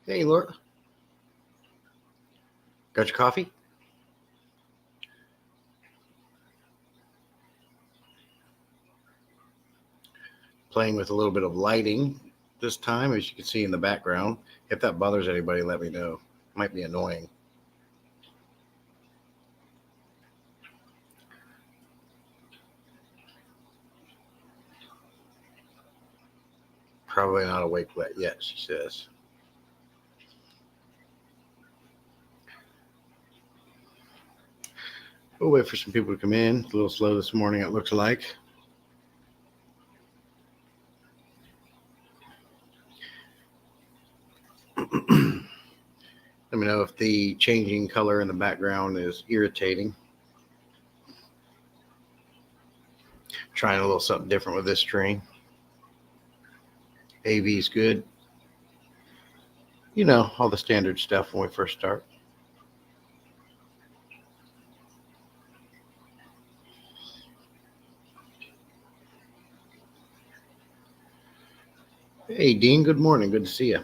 Hey, Laura. Got your coffee? Playing with a little bit of lighting this time, as you can see in the background. If that bothers anybody, let me know. Might be annoying. Probably not awake yet, she says. We'll wait for some people to come in. It's a little slow this morning, it looks like. Let me know if the changing color in the background is irritating. Trying a little something different with this stream. AV is good. You know, all the standard stuff when we first start. Hey, Dean, good morning. Good to see you.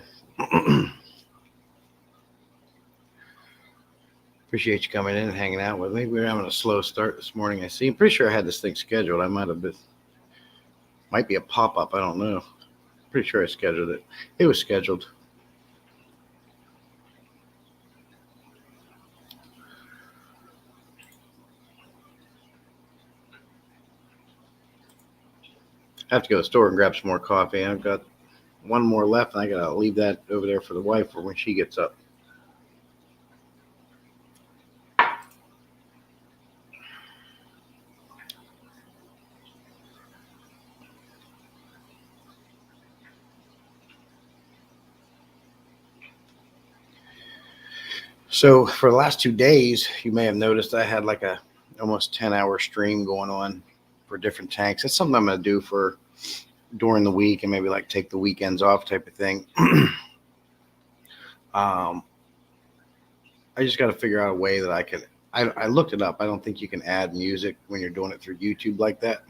Appreciate you coming in and hanging out with me. We're having a slow start this morning, I see. I'm pretty sure I had this thing scheduled. I might be a pop-up. I don't know. Pretty sure I scheduled it. It was scheduled. I have to go to the store and grab some more coffee. I've got one more left, and I got to leave that over there for the wife for when she gets up. So for the last 2 days, you may have noticed I had like a almost 10-hour stream going on for different tanks. That's something I'm going to do for during the week and maybe like take the weekends off type of thing. I just got to figure out a way that I could. I looked it up. I don't think you can add music when you're doing it through YouTube like that.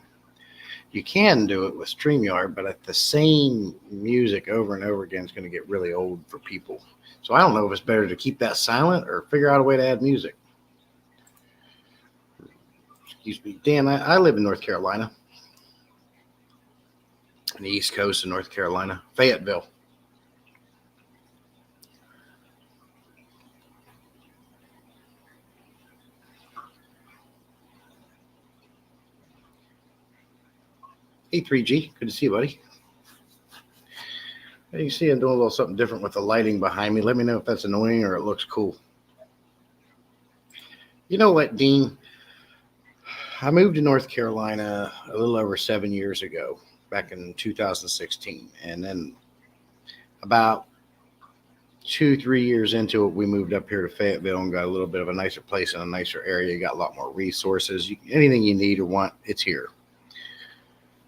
You can do it with StreamYard, but the same music over and over again is going to get really old for people. So I don't know if it's better to keep that silent or figure out a way to add music. Excuse me. Dan, I live in North Carolina, on the East Coast of North Carolina, Fayetteville. Hey, 3G. Good to see you, buddy. You see I'm doing a little something different with the lighting behind me. Let me know if that's annoying or it looks cool. You know what, Dean? I moved to North Carolina a little over 7 years ago, back in 2016. And then about 2-3 years into it, we moved up here to Fayetteville and got a little bit of a nicer place in a nicer area. You got a lot more resources. Anything you need or want, it's here.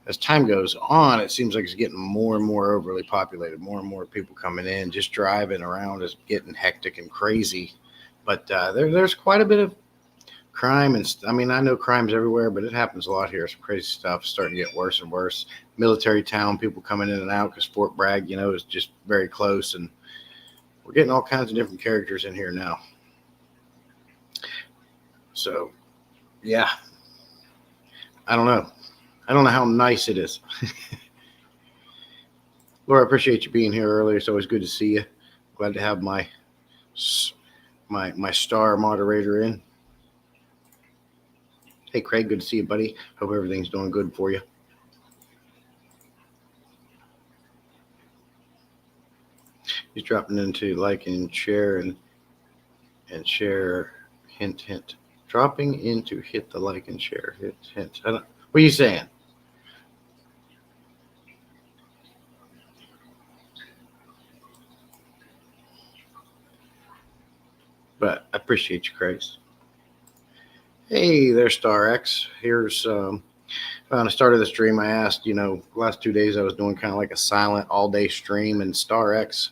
As time goes on, it seems like it's getting more and more overly populated, more and more people coming in. Just driving around is getting hectic and crazy. But there's quite a bit of crime. And I mean, I know crime's everywhere, but it happens a lot here. Some crazy stuff starting to get worse and worse. Military town, people coming in and out because Fort Bragg, is just very close. And we're getting all kinds of different characters in here now. So, yeah. I don't know. I don't know how nice it is. Laura, I appreciate you being here earlier. It's always good to see you. Glad to have my star moderator in. Hey, Craig, good to see you, buddy. Hope everything's doing good for you. He's dropping into like and share and share. Hint, hint. Dropping into hit the like and share. Hint, hint. What are you saying? But I appreciate you, Craig. Hey there, Star X. Here's when I started the stream, I asked, the last 2 days I was doing kind of like a silent all-day stream, and Star X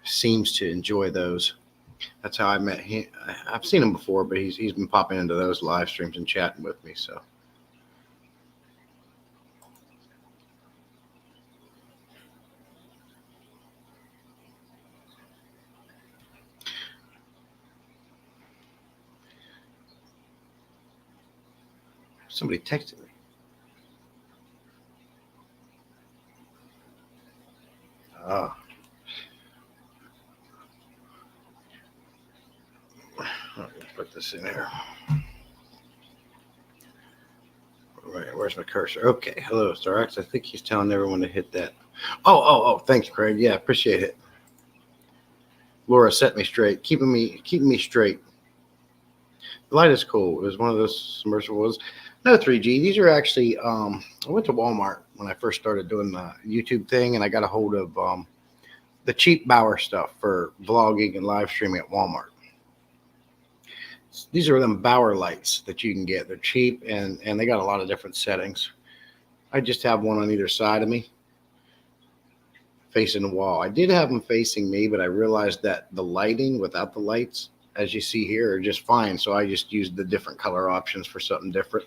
seems to enjoy those. That's how I met him. I've seen him before, but he's been popping into those live streams and chatting with me. So. Somebody texted me. Oh. Let me put this in here. Where's my cursor? Okay. Hello, Starx. I think he's telling everyone to hit that. Oh. Thanks, Craig. Yeah, appreciate it. Laura set me straight, keeping me straight. The light is cool. It was one of those submersibles. No 3G. These are actually. I went to Walmart when I first started doing the YouTube thing, and I got a hold of the cheap Bauer stuff for vlogging and live streaming at Walmart. These are them Bauer lights that you can get. They're cheap, and they got a lot of different settings. I just have one on either side of me, facing the wall. I did have them facing me, but I realized that the lighting without the lights, as you see here, are just fine. So I just used the different color options for something different.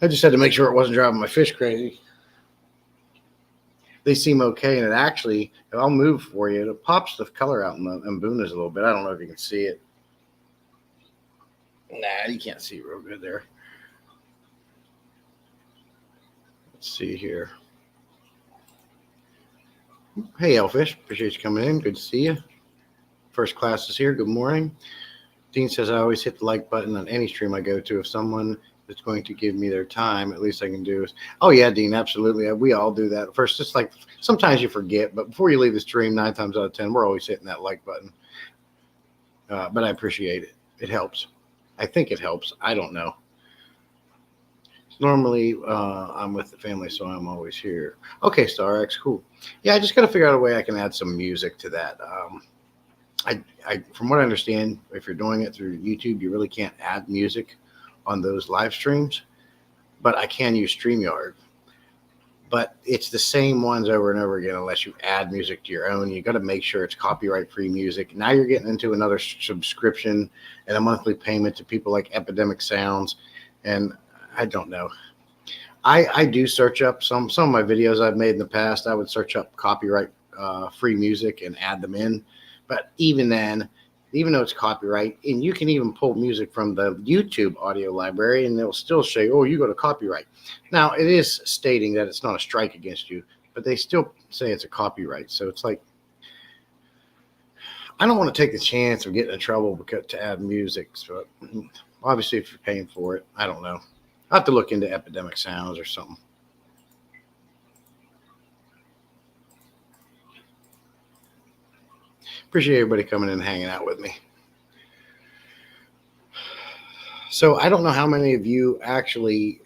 I just had to make sure it wasn't driving my fish crazy. They seem okay, and it actually, I'll move for you. It pops the color out in the Mbunas a little bit. I don't know if you can see it. Nah, you can't see real good there. Let's see here. Hey, Elfish. Appreciate you coming in. Good to see you. First class is here. Good morning. Dean says, I always hit the like button on any stream I go to. If someone is going to give me their time, at least I can do is. Oh, yeah, Dean, absolutely. We all do that. First, it's like sometimes you forget, but before you leave the stream, 9 times out of 10, we're always hitting that like button. But I appreciate it. It helps. I think it helps. I don't know. Normally, I'm with the family, so I'm always here. Okay, StarX, cool. Yeah, I just got to figure out a way I can add some music to that. From what I understand, if you're doing it through YouTube, you really can't add music on those live streams, but I can use StreamYard. But it's the same ones over and over again unless you add music to your own. You got to make sure it's copyright-free music. Now you're getting into another subscription and a monthly payment to people like Epidemic Sounds, and I don't know. I do search up some of my videos I've made in the past. I would search up copyright free music and add them in. But even then, even though it's copyright, and you can even pull music from the YouTube audio library, and they'll still say, oh, you go to copyright. Now, it is stating that it's not a strike against you, but they still say it's a copyright. So it's like, I don't want to take the chance of getting in trouble to add music. So obviously, if you're paying for it, I don't know. I'll have to look into Epidemic Sounds or something. Appreciate everybody coming in and hanging out with me. So I don't know how many of you actually,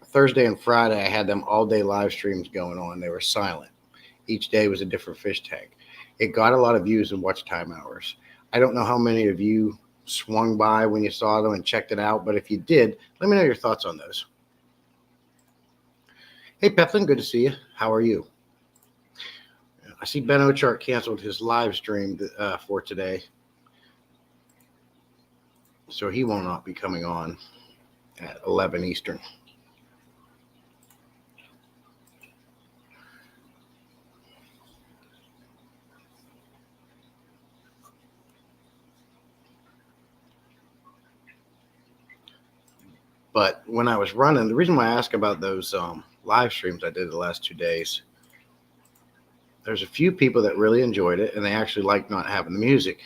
Thursday and Friday, I had them all day live streams going on. They were silent. Each day was a different fish tank. It got a lot of views and watch time hours. I don't know how many of you swung by when you saw them and checked it out, but if you did, let me know your thoughts on those. Hey, Peplin, good to see you. How are you? I see Ben Ochart canceled his live stream for today, so he will not be coming on at 11 Eastern. But when I was running, the reason why I asked about those live streams I did the last 2 days, there's a few people that really enjoyed it, and they actually liked not having the music.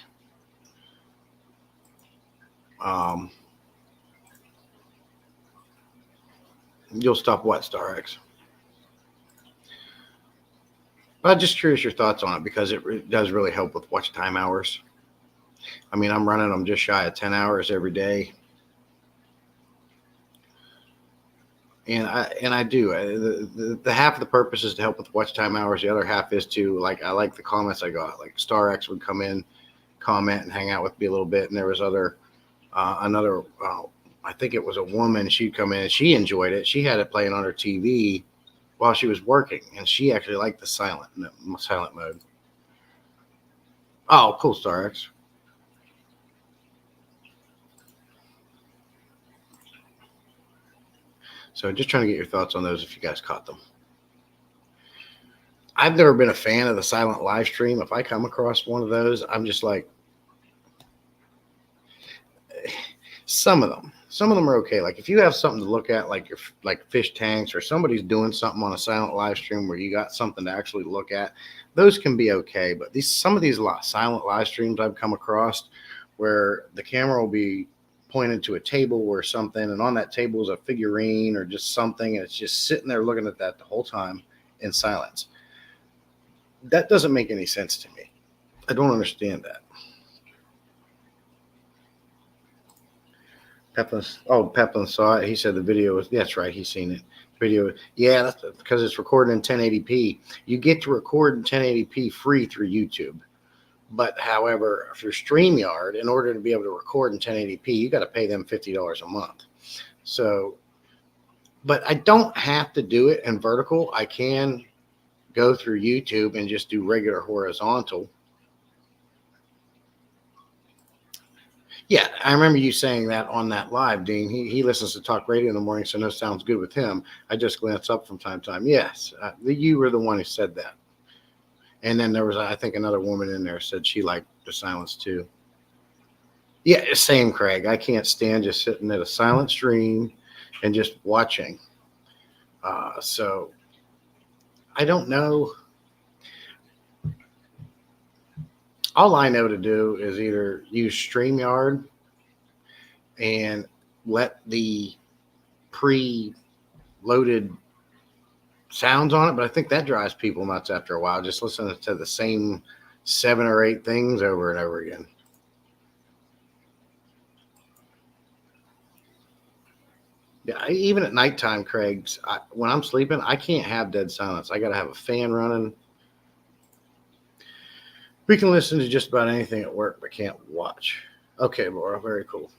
You'll stop what, StarX? I'm just curious your thoughts on it, because it does really help with watch time hours. I mean, I'm running them just shy of 10 hours every day. And I do. The half of the purpose is to help with watch time hours. The other half is to, like, I like the comments I got. Like StarX would come in, comment, and hang out with me a little bit. And there was another, I think it was a woman. She'd come in and she enjoyed it. She had it playing on her TV while she was working, and she actually liked the silent mode. Oh, cool, StarX. So just trying to get your thoughts on those if you guys caught them. I've never been a fan of the silent live stream. If I come across one of those, I'm just like, some of them. Some of them are okay. Like if you have something to look at, like your like fish tanks, or somebody's doing something on a silent live stream where you got something to actually look at, those can be okay. But some of these silent live streams I've come across where the camera will be pointed to a table or something, and on that table is a figurine or just something, and it's just sitting there looking at that the whole time in silence. That doesn't make any sense to me. I don't understand that. Peplin saw it. He said the video was, that's right, he's seen it. Video, yeah, that's because it's recorded in 1080p. You get to record in 1080p free through YouTube. But however, for StreamYard, in order to be able to record in 1080p, you got to pay them $50 a month. So, but I don't have to do it in vertical. I can go through YouTube and just do regular horizontal. Yeah, I remember you saying that on that live, Dean. He listens to talk radio in the morning, so no sounds good with him. I just glance up from time to time. Yes, you were the one who said that. And then there was, I think, another woman in there said she liked the silence too. Yeah, same, Craig. I can't stand just sitting at a silent stream and just watching. So I don't know. All I know to do is either use StreamYard and let the pre-loaded sounds on it, but I think that drives people nuts after a while, just listening to the same 7 or 8 things over and over again. Yeah, even at nighttime, Craig, when I'm sleeping, I can't have dead silence. I got to have a fan running. We can listen to just about anything at work, but can't watch. Okay, Laura, very cool.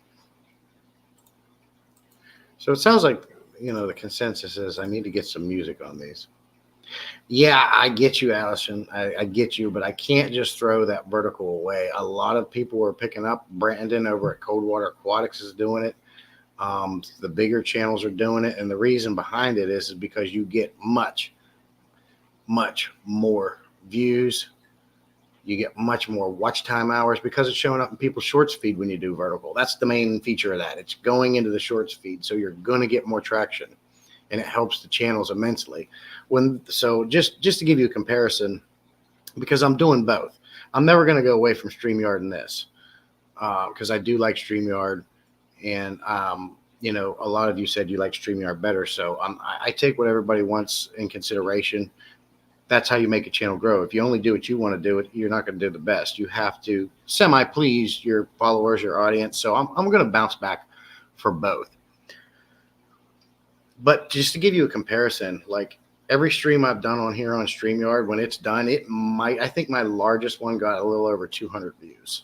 So it sounds like, the consensus is I need to get some music on these. Yeah, I get you, Allison. I get you, but I can't just throw that vertical away. A lot of people are picking up. Brandon over at Coldwater Aquatics is doing it. The bigger channels are doing it. And the reason behind it is because you get much, much more views. You get much more watch time hours because it's showing up in people's shorts feed when you do vertical. That's the main feature of that. It's going into the shorts feed. So you're going to get more traction, and it helps the channels immensely. So just to give you a comparison, because I'm doing both, I'm never going to go away from StreamYard in this because I do like StreamYard. And, a lot of you said you like StreamYard better. So I take what everybody wants in consideration. That's how you make a channel grow. If you only do what you want to do, you're not going to do the best. You have to semi-please your followers, your audience. So I'm going to bounce back for both. But just to give you a comparison, like every stream I've done on here on StreamYard, when it's done, I think my largest one got a little over 200 views.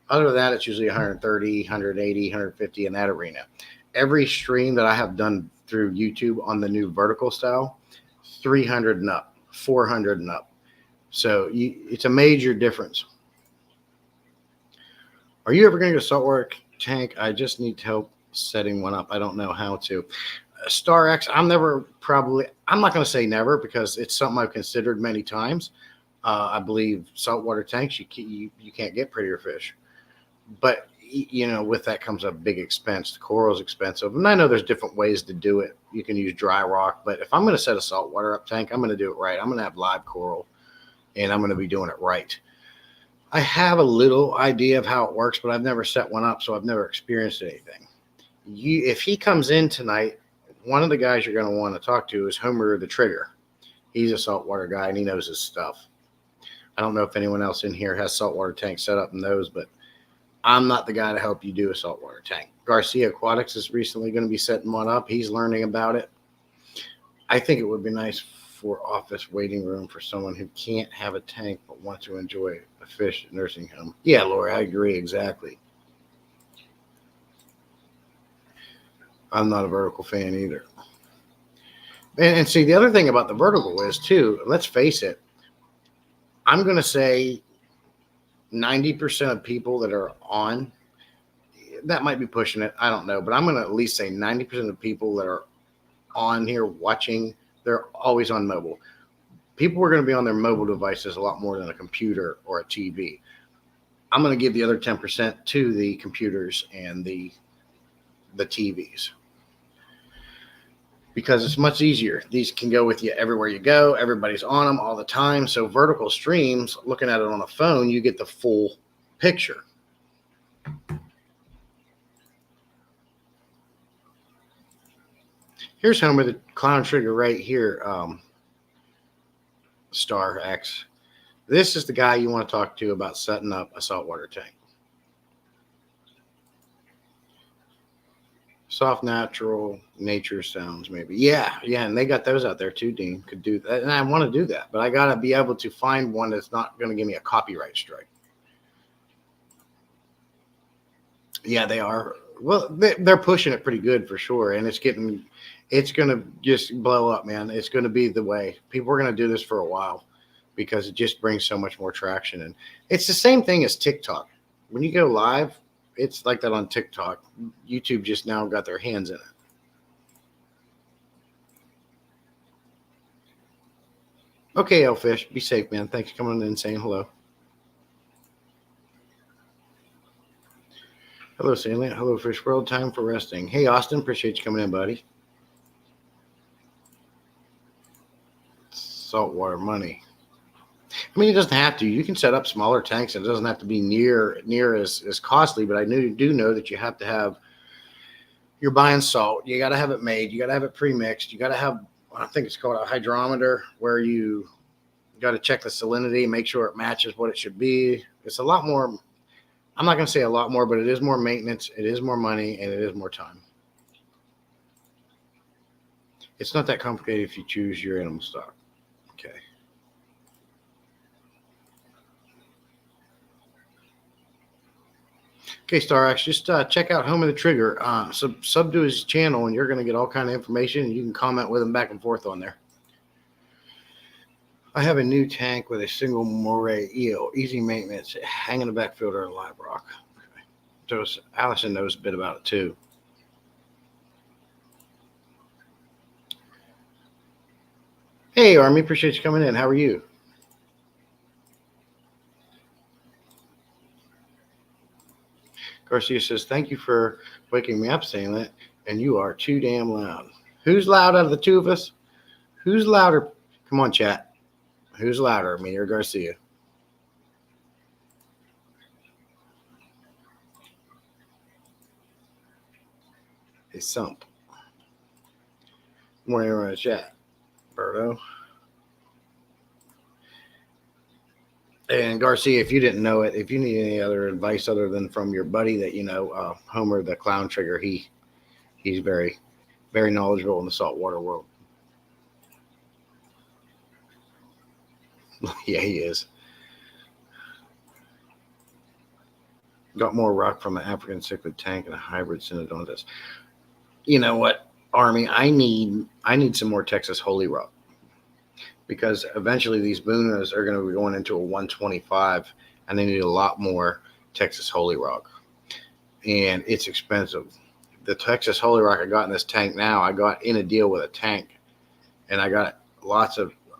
Other than that, it's usually 130, 180, 150 in that arena. Every stream that I have done through YouTube on the new vertical style, 300 and up. 400 and up. So it's a major difference. Are you ever going to get a saltwater tank? I just need help setting one up. I don't know how to. Star X, I'm not going to say never because it's something I've considered many times. I believe saltwater tanks, you can't get prettier fish. But, with that comes a big expense. The coral's expensive. And I know there's different ways to do it. You can use dry rock. But if I'm going to set a saltwater up tank, I'm going to do it right. I'm going to have live coral, and I'm going to be doing it right. I have a little idea of how it works, but I've never set one up, so I've never experienced anything. If he comes in tonight, one of the guys you're going to want to talk to is Homer the Trigger. He's a saltwater guy, and he knows his stuff. I don't know if anyone else in here has saltwater tanks set up and knows, but I'm not the guy to help you do a saltwater tank. Garcia Aquatics is recently going to be setting one up. He's learning about it. I think it would be nice for office waiting room for someone who can't have a tank but wants to enjoy a fish nursing home. Yeah, Laura, I agree exactly. I'm not a vertical fan either. And see, the other thing about the vertical is, too, let's face it, I'm going to say 90% of people that are on, that might be pushing it, I don't know, but I'm going to at least say 90% of people that are on here watching, they're always on mobile. People are going to be on their mobile devices a lot more than a computer or a TV. I'm going to give the other 10% to the computers and the the TVs, because it's much easier. These can go with you everywhere you go. Everybody's on them all the time. So vertical streams, looking at it on a phone, you get the full picture. Here's Homer, the clown trigger right here, Star X. This is the guy you want to talk to about setting up a saltwater tank. Soft, natural, nature sounds, maybe. Yeah, and they got those out there too, Dean. Could do that, and I want to do that, but I got to be able to find one that's not going to give me a copyright strike. Yeah, they are. Well, they're pushing it pretty good for sure, and it's going to just blow up, man. It's going to be the way. People are going to do this for a while because it just brings so much more traction. And it's the same thing as TikTok. When you go live, it's like that on TikTok. YouTube just now got their hands in it. Okay, Elfish, be safe, man. Thanks for coming in and saying hello. Hello, Salient. Hello, Fish World. Time for resting. Hey, Austin. Appreciate you coming in, buddy. Saltwater money. I mean, it doesn't have to. You can set up smaller tanks. It doesn't have to be near as costly, but I do know that you have to have, you're buying salt. You got to have it made. You got to have it pre-mixed. You got to have, I think it's called a hydrometer, where you got to check the salinity, make sure it matches what it should be. It's a lot more. I'm not going to say a lot more, but it is more maintenance. It is more money, and it is more time. It's not that complicated if you choose your animal stock. Okay. Okay, StarX, just check out Home of the Trigger. Sub to his channel, and you're going to get all kind of information, and you can comment with him back and forth on there. I have a new tank with a single moray eel, easy maintenance, hanging the back filter and live rock. Okay. So Allison knows a bit about it too. Hey, Army, appreciate you coming in. How are you? Garcia says, thank you for waking me up saying that, and you are too damn loud. Who's loud out of the two of us? Who's louder? Come on, chat. Who's louder, me or Garcia? Hey, Sump. Morning, everyone in the chat. Berto. And Garcia, if you didn't know it, if you need any other advice other than from your buddy that you know, Homer the Clown Trigger, he's very, very knowledgeable in the saltwater world. Yeah, he is. Got more rock from an African cichlid tank and a hybrid synodontis. You know what, Army? I need some more Texas Holy Rock, because eventually these Bunas are going to be going into a 125, and they need a lot more Texas Holy Rock, and it's expensive. The Texas Holy Rock I got in this tank now, I got in a deal with a tank, and I got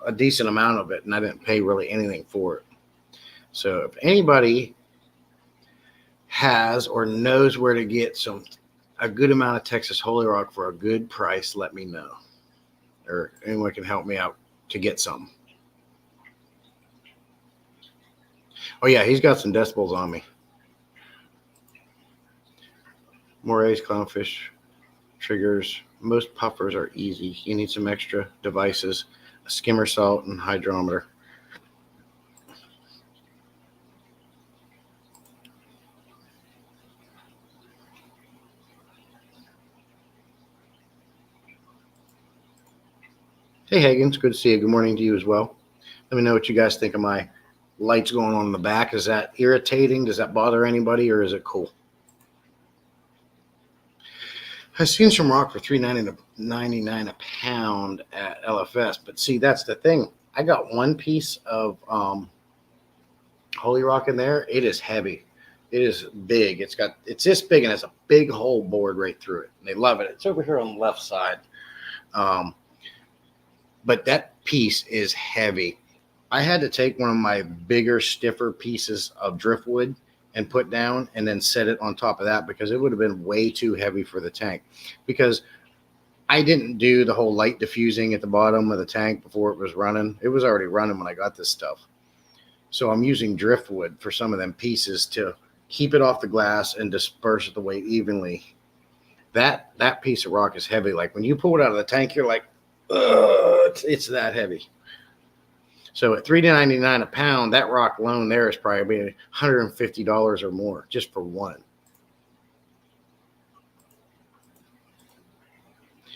a decent amount of it, and I didn't pay really anything for it. So if anybody has or knows where to get a good amount of Texas Holy Rock for a good price, let me know, or anyone can help me out to get some. Oh yeah, he's got some decibels on me. Moray's clownfish triggers. Most puffers are easy. You need some extra devices, a skimmer salt and hydrometer. Hey, Hagen, it's good to see you. Good morning to you as well. Let me know what you guys think of my lights going on in the back. Is that irritating? Does that bother anybody, or is it cool? I've seen some rock for $3.99 a pound at LFS, but see, that's the thing. I got one piece of Holy Rock in there. It is heavy. It is big. It's this big, and it's a big hole bored right through it. And they love it. It's over here on the left side. But that piece is heavy. I had to take one of my bigger, stiffer pieces of driftwood and put down and then set it on top of that, because it would have been way too heavy for the tank. Because I didn't do the whole light diffusing at the bottom of the tank before it was running. It was already running when I got this stuff. So I'm using driftwood for some of them pieces to keep it off the glass and disperse the weight evenly. That piece of rock is heavy. Like when you pull it out of the tank, you're like, ugh, it's that heavy. So at $3.99 a pound, that rock alone there is probably $150 or more just for one.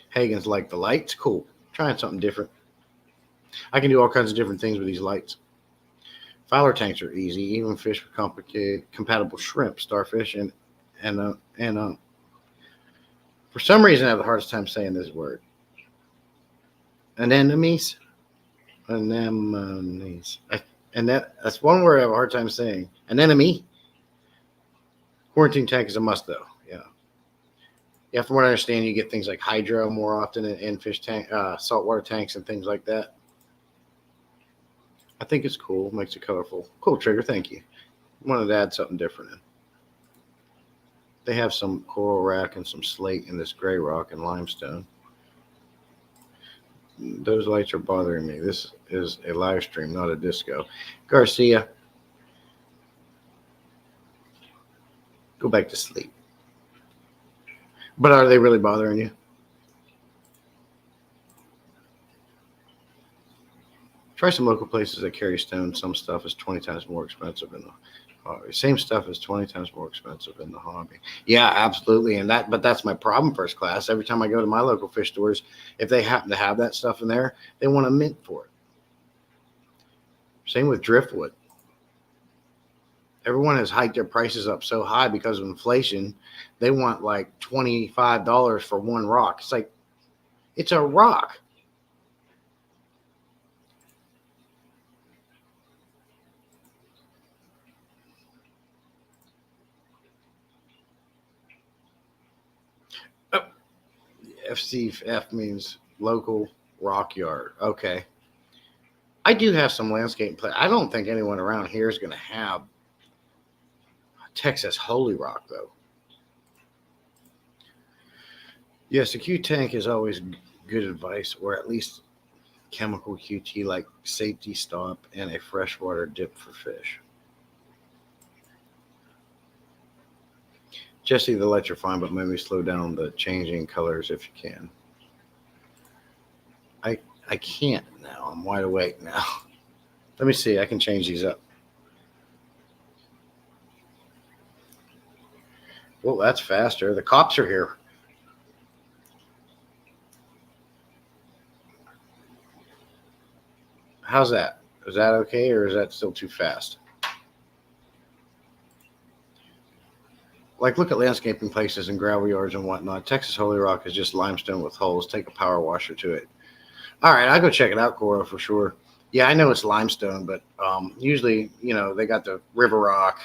Hagen's like, the lights? Cool. Trying something different. I can do all kinds of different things with these lights. Fowler tanks are easy. Even fish with complicated, compatible shrimp, starfish, and for some reason I have the hardest time saying this word. Anemones. Anemones. And that's one word I have a hard time saying. Anemone. Quarantine tank is a must, though. Yeah, from what I understand, you get things like hydro more often in fish tank, saltwater tanks and things like that. I think it's cool. Makes it colorful. Cool, Trigger. Thank you. Wanted to add something different in. They have some coral rack and some slate in this gray rock and limestone. Those lights are bothering me. This is a live stream, not a disco. Garcia, go back to sleep. But are they really bothering you? Try some local places that carry stone. Some stuff is 20 times more expensive in the hobby. Same stuff is 20 times more expensive in the hobby. Yeah, absolutely. But that's my problem, First Class. Every time I go to my local fish stores, if they happen to have that stuff in there, they want a mint for it. Same with driftwood. Everyone has hiked their prices up so high because of inflation. They want like $25 for one rock. It's like, it's a rock. FCF means local rock yard. Okay. I do have some landscape play. I don't think anyone around here is going to have Texas Holy Rock, though. Yes, a Q tank is always good advice, or at least chemical QT like safety stop and a freshwater dip for fish. Jesse, the lights are fine, but maybe slow down the changing colors if you can. I can't now. I'm wide awake now. Let me see. I can change these up. Well, that's faster. The cops are here. How's that? Is that okay, or is that still too fast? Like, look at landscaping places and gravel yards and whatnot. Texas Holy Rock is just limestone with holes. Take a power washer to it. All right, I'll go check it out, Cora, for sure. Yeah, I know it's limestone, but usually, they got the river rock.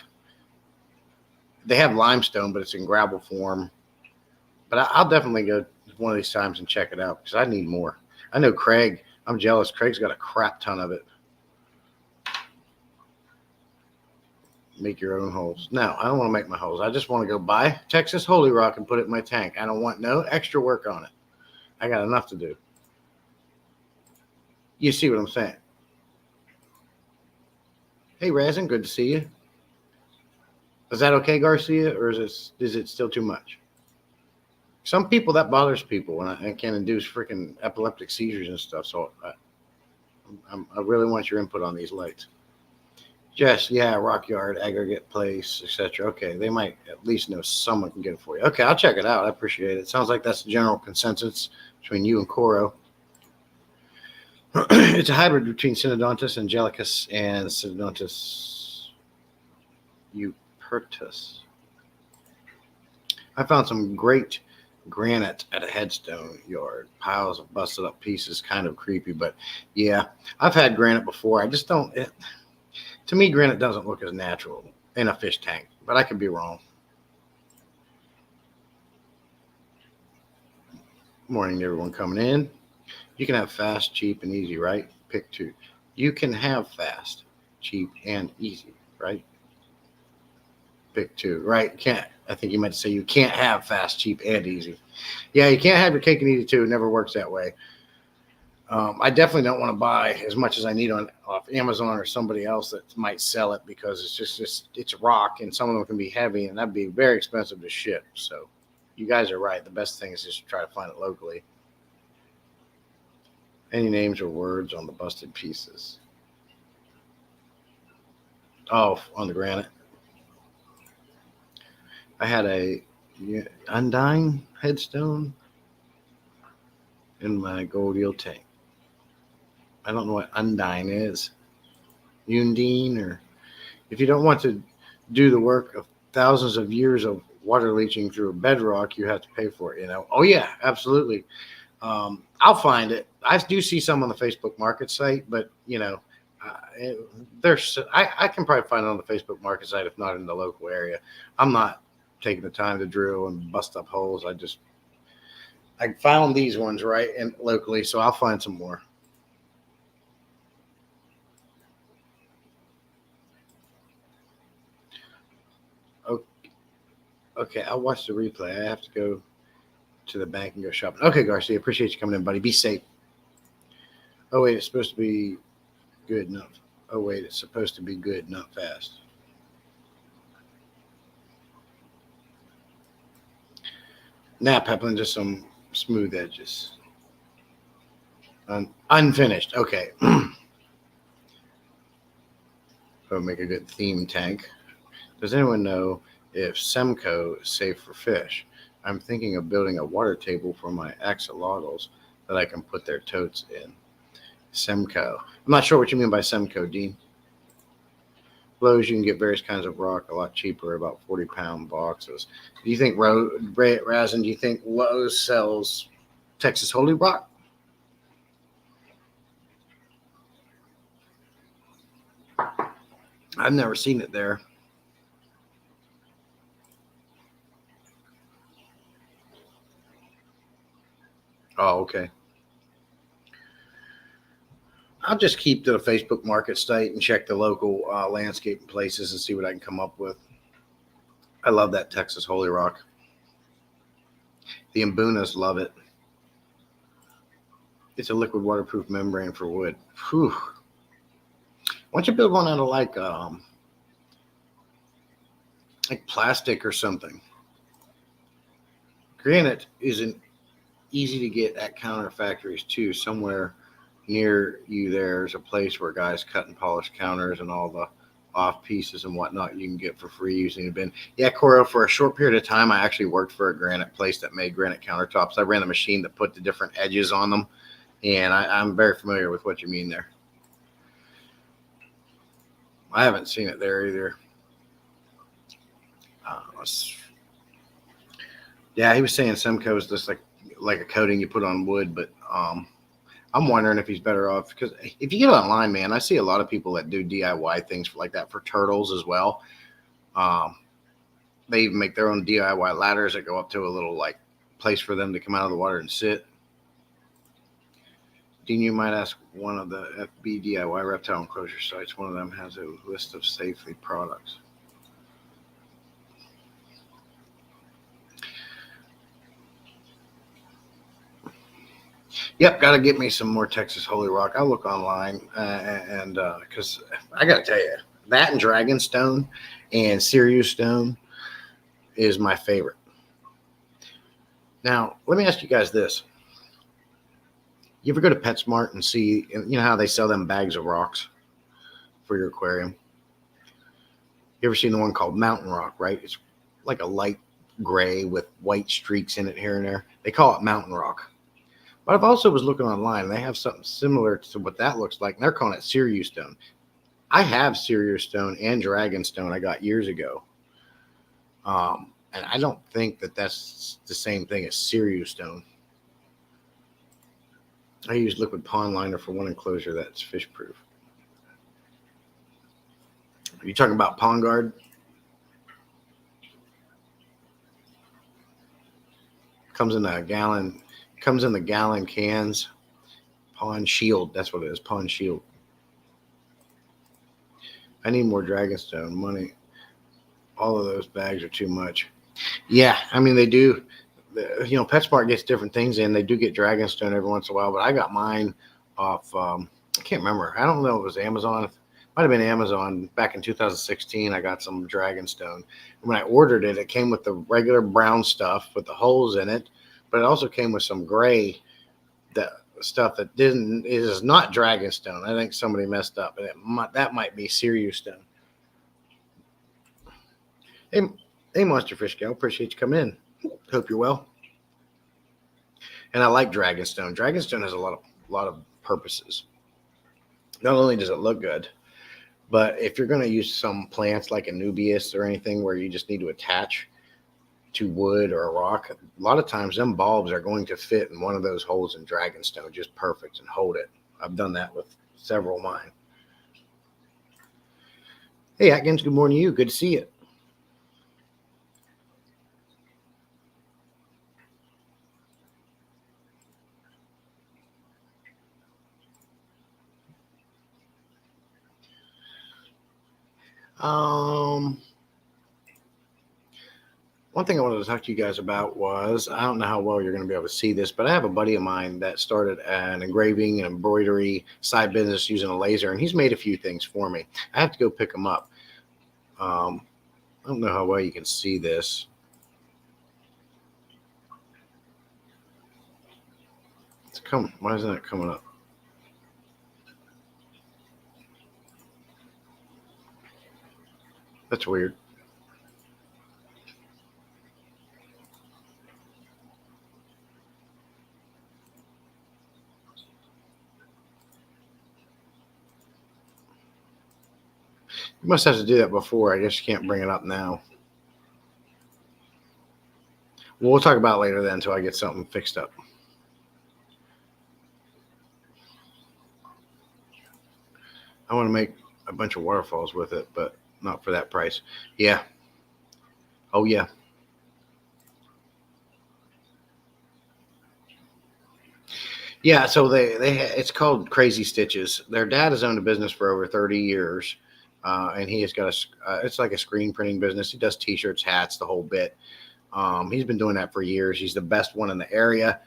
They have limestone, but it's in gravel form. But I'll definitely go one of these times and check it out because I need more. I know Craig. I'm jealous. Craig's got a crap ton of it. Make your own holes. No, I don't want to make my holes. I just want to go buy Texas Holy Rock and put it in my tank. I don't want no extra work on it. I got enough to do. You see what I'm saying? Hey, Razin, good to see you. Is that okay, Garcia, or is it still too much? Some people, that bothers people, and I can induce freaking epileptic seizures and stuff. So I really want your input on these lights. Jess, yeah, rock yard, aggregate place, etc. Okay, they might at least know someone can get it for you. Okay, I'll check it out. I appreciate it. Sounds like that's the general consensus between you and Coro. It's a hybrid between Synodontis angelicus and Synodontis eupertus. I found some great granite at a headstone yard. Piles of busted up pieces, kind of creepy, but yeah, I've had granite before. I just don't. To me, granite doesn't look as natural in a fish tank, but I could be wrong. Morning to everyone coming in. You can have fast, cheap, and easy, right? Pick two. You can have fast, cheap, and easy, right? pick two, right? Can't. I think you meant to say you can't have fast, cheap, and easy. Yeah, you can't have your cake and eat it too. It never works that way. I definitely don't want to buy as much as I need on off Amazon or somebody else that might sell it because it's just it's rock and some of them can be heavy and that'd be very expensive to ship. So you guys are right. The best thing is just to try to find it locally. Any names or words on the busted pieces? Oh, on the granite. I had a undying headstone in my gold eel tank. I don't know what undying is. Undine, or if you don't want to do the work of thousands of years of water leaching through a bedrock, you have to pay for it, you know? Oh, yeah, absolutely. I'll find it. I do see some on the Facebook market site, but, you know, I can probably find it on the Facebook market site, if not in the local area. I'm not taking the time to drill and bust up holes. I found these ones right and locally, so I'll find some more. Okay, I'll watch the replay. I have to go to the bank and go shopping. Okay, Garcia, appreciate you coming in, buddy. Be safe. Oh wait, it's supposed to be good, not. Oh wait, it's supposed to be good, not fast. Nap Peplin, just some smooth edges. Unfinished. Okay. That'll make a good theme tank. Does anyone know if Semco is safe for fish? I'm thinking of building a water table for my axolotls that I can put their totes in. Semco. I'm not sure what you mean by Semco, Dean. Lowe's, you can get various kinds of rock a lot cheaper, about 40-pound boxes. Do you think, Razin, do you think Lowe's sells Texas Holy Rock? I've never seen it there. Oh, okay. I'll just keep to the Facebook market site and check the local landscape places and see what I can come up with. I love that Texas Holy Rock. The Mbunas love it. It's a liquid waterproof membrane for wood. Whew. Why don't you build one out of like plastic or something? Granite isn't easy to get at counter factories too. Somewhere near you there's a place where guys cut and polish counters and all the off pieces and whatnot you can get for free using a bin. Yeah, Coro, for a short period of time I actually worked for a granite place that made granite countertops. I ran the machine that put the different edges on them, and I'm very familiar with what you mean there. I haven't seen it there either. Yeah, he was saying Semco is just like a coating you put on wood, but I'm wondering if he's better off, because if you get online, man, I see a lot of people that do DIY things like that for turtles as well. They even make their own DIY ladders that go up to a little like place for them to come out of the water and sit. Dean, you might ask one of the FB DIY reptile enclosure sites. One of them has a list of safely products. Yep, got to get me some more Texas Holy Rock. I'll look online and because I got to tell you, that and Dragonstone and Sirius Stone is my favorite. Now, let me ask you guys this. You ever go to PetSmart and see, you know how they sell them bags of rocks for your aquarium? You ever seen the one called Mountain Rock, right? It's like a light gray with white streaks in it here and there. They call it Mountain Rock. But I've also was looking online, and they have something similar to what that looks like, and they're calling it Sirius Stone. I have Sirius Stone and Dragonstone I got years ago. And I don't think that that's the same thing as Sirius Stone. I use liquid pond liner for one enclosure that's fish proof. Are you talking about Pond Guard? Comes in the gallon cans. Pond Shield, that's what it is. Pond Shield. I need more Dragonstone money. All of those bags are too much. Yeah, I mean they do. PetSmart gets different things in. They do get Dragonstone every once in a while, but I got mine off. I can't remember. I don't know if it was Amazon. It might have been Amazon back in 2016. I got some Dragonstone. When I ordered it, it came with the regular brown stuff with the holes in it, but it also came with some gray stuff that is not Dragonstone. I think somebody messed up, and that might be Sirius Stone. Hey, hey, Monster Fish Gal, appreciate you coming in. Hope you're well. And I like Dragonstone. Dragonstone has a lot of purposes. Not only does it look good, but if you're going to use some plants like a Nubius or anything where you just need to attach to wood or a rock, a lot of times them bulbs are going to fit in one of those holes in Dragonstone just perfect and hold it. I've done that with several of mine. Hey, Atkins, good morning to you. Good to see you. One thing I wanted to talk to you guys about was, I don't know how well you're going to be able to see this, but I have a buddy of mine that started an engraving and embroidery side business using a laser, and he's made a few things for me. I have to go pick them up. I don't know how well you can see this. Why isn't it coming up? That's weird. You must have to do that before. I guess you can't bring it up now. We'll talk about it later then until I get something fixed up. I want to make a bunch of waterfalls with it, but not for that price. Yeah. Oh, yeah. Yeah, so it's called Crazy Stitches. Their dad has owned a business for over 30 years, and he has got it's like a screen printing business. He does T-shirts, hats, the whole bit. He's been doing that for years. He's the best one in the area.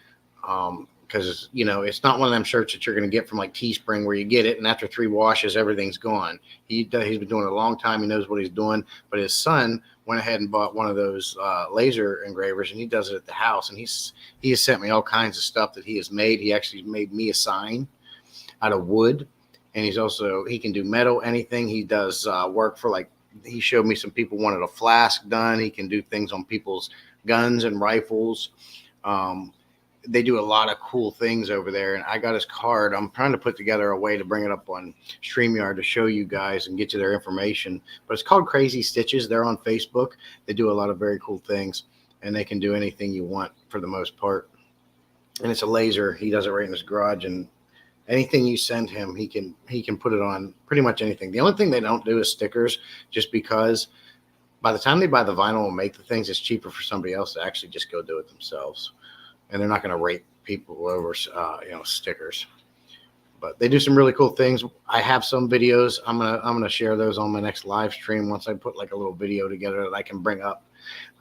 Because it's not one of them shirts that you're going to get from like Teespring where you get it and after 3 washes everything's gone. He's been doing it a long time. He knows what he's doing. But his son went ahead and bought one of those laser engravers, and he does it at the house. And he has sent me all kinds of stuff that he has made. He actually made me a sign out of wood, and he can do metal, anything. He does work for, like, he showed me some people wanted a flask done. He can do things on people's guns and rifles. They do a lot of cool things over there, and I got his card. I'm trying to put together a way to bring it up on StreamYard to show you guys and get you their information. But it's called Crazy Stitches. They're on Facebook. They do a lot of very cool things, and they can do anything you want for the most part. And it's a laser. He does it right in his garage, and anything you send him, he can put it on pretty much anything. The only thing they don't do is stickers, just because by the time they buy the vinyl and make the things, it's cheaper for somebody else to actually just go do it themselves. And they're not going to rate people over, stickers. But they do some really cool things. I have some videos. I'm gonna share those on my next live stream once I put like a little video together that I can bring up.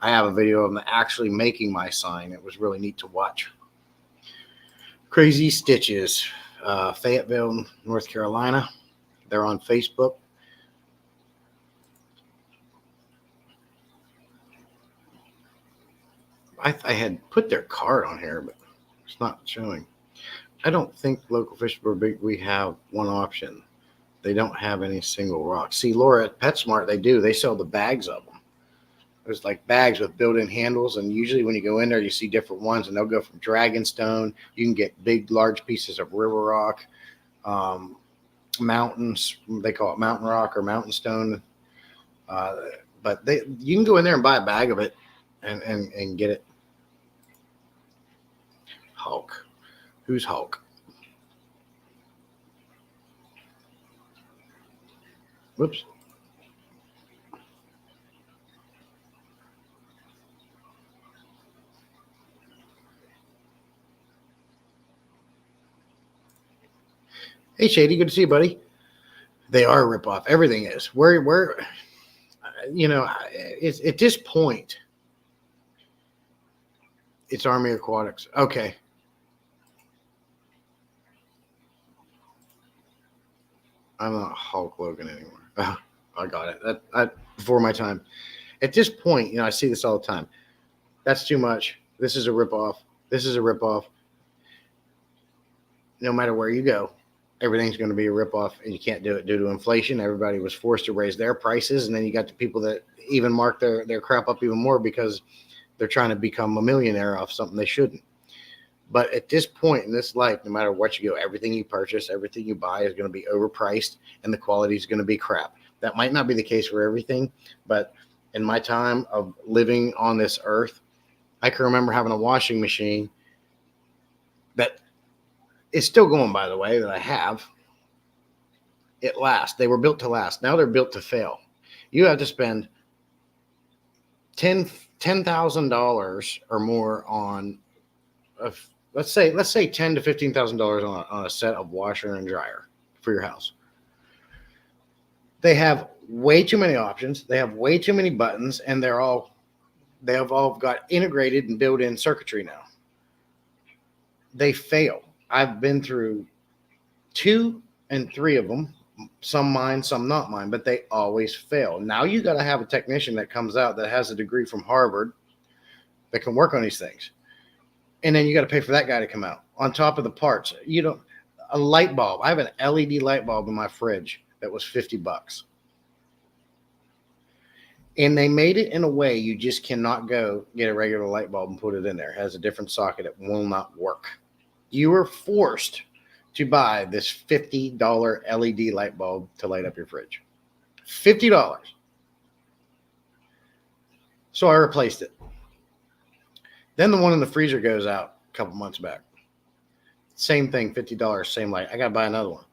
I have a video of them actually making my sign. It was really neat to watch. Crazy Stitches, Fayetteville, North Carolina. They're on Facebook. I had put their card on here, but it's not showing. I don't think local fish were big. We have one option. They don't have any single rocks. See, Laura, at PetSmart, they do. They sell the bags of them. There's like bags with built-in handles, and usually when you go in there, you see different ones, and they'll go from Dragonstone. You can get big, large pieces of river rock, mountains. They call it mountain rock or mountain stone. But you can go in there and buy a bag of it and get it. Hulk. Who's Hulk? Whoops. Hey, Shady, good to see you, buddy. They are a ripoff. Everything is. Where it's at this point, it's Army Aquatics. Okay. I'm not Hulk Logan anymore. Oh, I got it. That before my time. At this point, I see this all the time. That's too much. This is a ripoff. This is a ripoff. No matter where you go, everything's going to be a ripoff, and you can't do it due to inflation. Everybody was forced to raise their prices, and then you got the people that even mark their crap up even more because they're trying to become a millionaire off something they shouldn't. But at this point in this life, no matter what you go, everything you purchase, everything you buy is going to be overpriced, and the quality is going to be crap. That might not be the case for everything, but in my time of living on this earth, I can remember having a washing machine that is still going, by the way, that I have. It lasts. They were built to last. Now they're built to fail. You have to spend $10,000 or more on let's say $10,000 to $15,000 on a set of washer and dryer for your house. They have way too many options. They have way too many buttons, and they have all got integrated and built-in circuitry now. They fail. I've been through 2 and 3 of them. Some mine, some not mine, but they always fail. Now you got to have a technician that comes out that has a degree from Harvard that can work on these things. And then you got to pay for that guy to come out on top of the parts. A light bulb. I have an LED light bulb in my fridge that was $50. And they made it in a way you just cannot go get a regular light bulb and put it in there. It has a different socket. It will not work. You are forced to buy this $50 LED light bulb to light up your fridge. $50. So I replaced it. Then the one in the freezer goes out a couple months back. Same thing, $50, same light. I got to buy another one.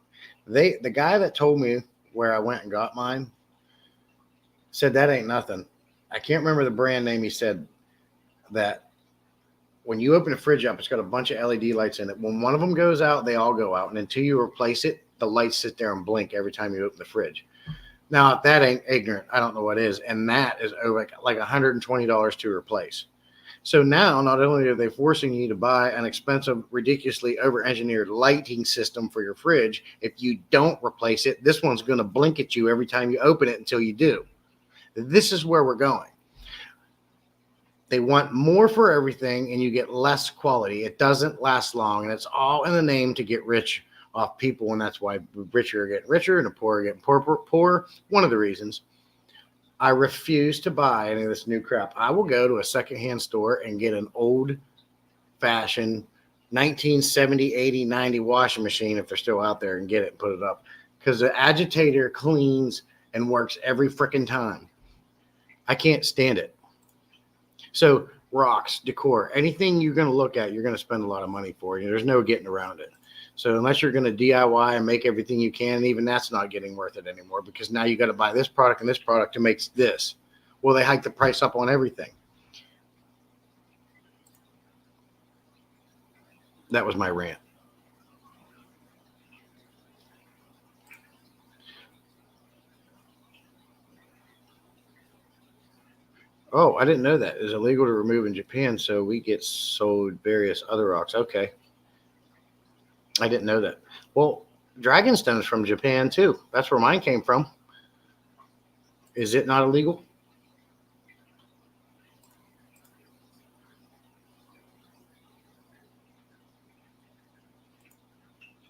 The guy that told me where I went and got mine said that ain't nothing. I can't remember the brand name. He said that when you open a fridge up, it's got a bunch of LED lights in it. When one of them goes out, they all go out. And until you replace it, the lights sit there and blink every time you open the fridge. Now, if that ain't ignorant, I don't know what is. And that is over like $120 to replace. So now, not only are they forcing you to buy an expensive, ridiculously over-engineered lighting system for your fridge, if you don't replace it, this one's going to blink at you every time you open it until you do. This is where we're going. They want more for everything, and you get less quality. It doesn't last long, and it's all in the name to get rich off people, and that's why the richer are getting richer and the poor are getting poorer. One of the reasons. I refuse to buy any of this new crap. I will go to a secondhand store and get an old-fashioned 1970, 80, 90 washing machine, if they're still out there, and get it and put it up. Because the agitator cleans and works every freaking time. I can't stand it. So rocks, decor, anything you're going to look at, you're going to spend a lot of money for. There's no getting around it. So unless you're going to DIY and make everything you can, even that's not getting worth it anymore, because now you got to buy this product and this product to make this. Well, they hike the price up on everything. That was my rant. Oh, I didn't know that. It's illegal to remove in Japan, so we get sold various other rocks. Okay. I didn't know that. Well, Dragonstone is from Japan, too. That's where mine came from. Is it not illegal?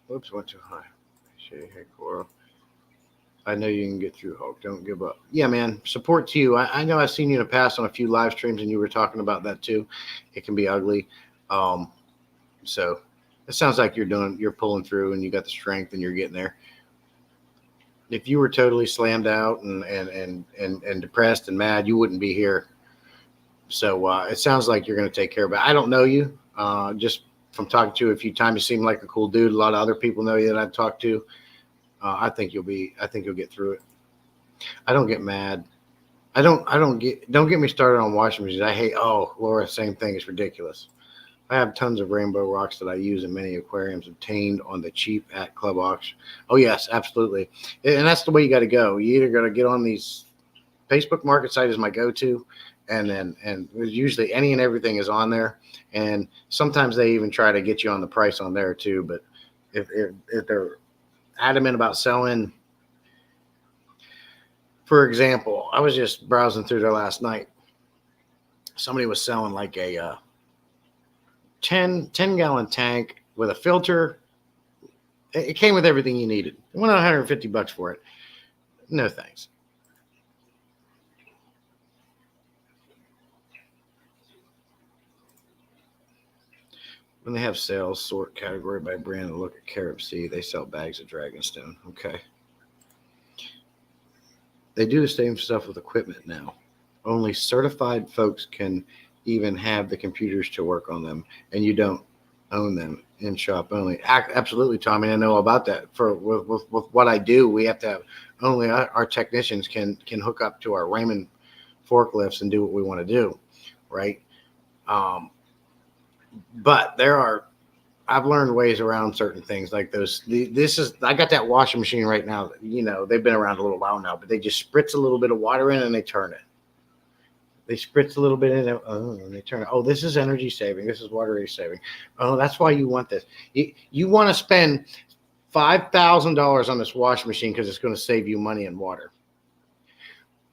Whoops, went too high. Hey, Coral. I know you can get through, Hulk. Don't give up. Yeah, man. Support to you. I know I've seen you in the past on a few live streams, and you were talking about that, too. It can be ugly. So it sounds like you're pulling through, and you got the strength, and you're getting there. If you were totally slammed out and depressed and mad, you wouldn't be here. So it sounds like you're going to take care of it. I don't know you. Just from talking to you a few times, you seem like a cool dude. A lot of other people know you that I've talked to. I think you'll get through it. I don't get mad. Don't get me started on washing machines. I hate. Oh, Laura, same thing. It's ridiculous. I have tons of rainbow rocks that I use in many aquariums obtained on the cheap at Club Auction. Oh, yes, absolutely. And that's the way you got to go. You either got to get on these Facebook market site is my go-to. And usually any and everything is on there. And sometimes they even try to get you on the price on there too. But if they're adamant about selling, for example, I was just browsing through there last night. Somebody was selling like a 10-gallon tank with a filter. It came with everything you needed. It went $150 for it. No thanks. When they have sales, sort category by brand and look at Carib Sea, they sell bags of Dragonstone. Okay. They do the same stuff with equipment now. Only certified folks can even have the computers to work on them, and you don't own them, in shop only. Absolutely, Tommy. I know about that. With what I do, we have to have only our technicians can hook up to our Raymond forklifts and do what we want to do, right? But I've learned ways around certain things like those. I got that washing machine right now. You know, they've been around a little while now, but they just spritz a little bit of water in and they turn it. They spritz a little bit in it, and they turn it. Oh, this is energy saving. This is water saving. Oh, that's why you want this. You want to spend $5,000 on this washing machine because it's going to save you money and water.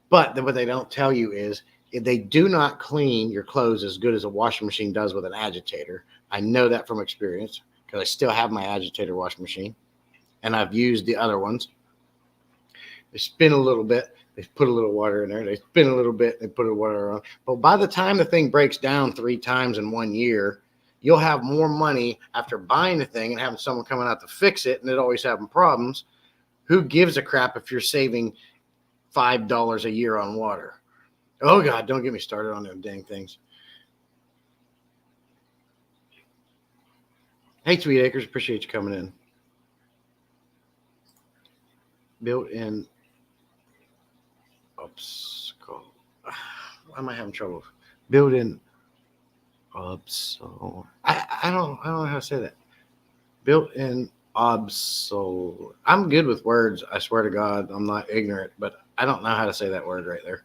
But what they don't tell you is they do not clean your clothes as good as a washing machine does with an agitator. I know that from experience because I still have my agitator washing machine, and I've used the other ones. They spin a little bit. They put a little water in there. They spin a little bit. They put a water on. But by the time the thing breaks down 3 times in 1 year, you'll have more money after buying the thing and having someone coming out to fix it, and it always having problems. Who gives a crap if you're saving $5 a year on water? Oh, God, don't get me started on them dang things. Hey, Sweet Acres, appreciate you coming in. Built-in why am I having trouble? Built-in obsolete. I don't know how to say that. Built-in obsolete. I'm good with words. I swear to God, I'm not ignorant, but I don't know how to say that word right there.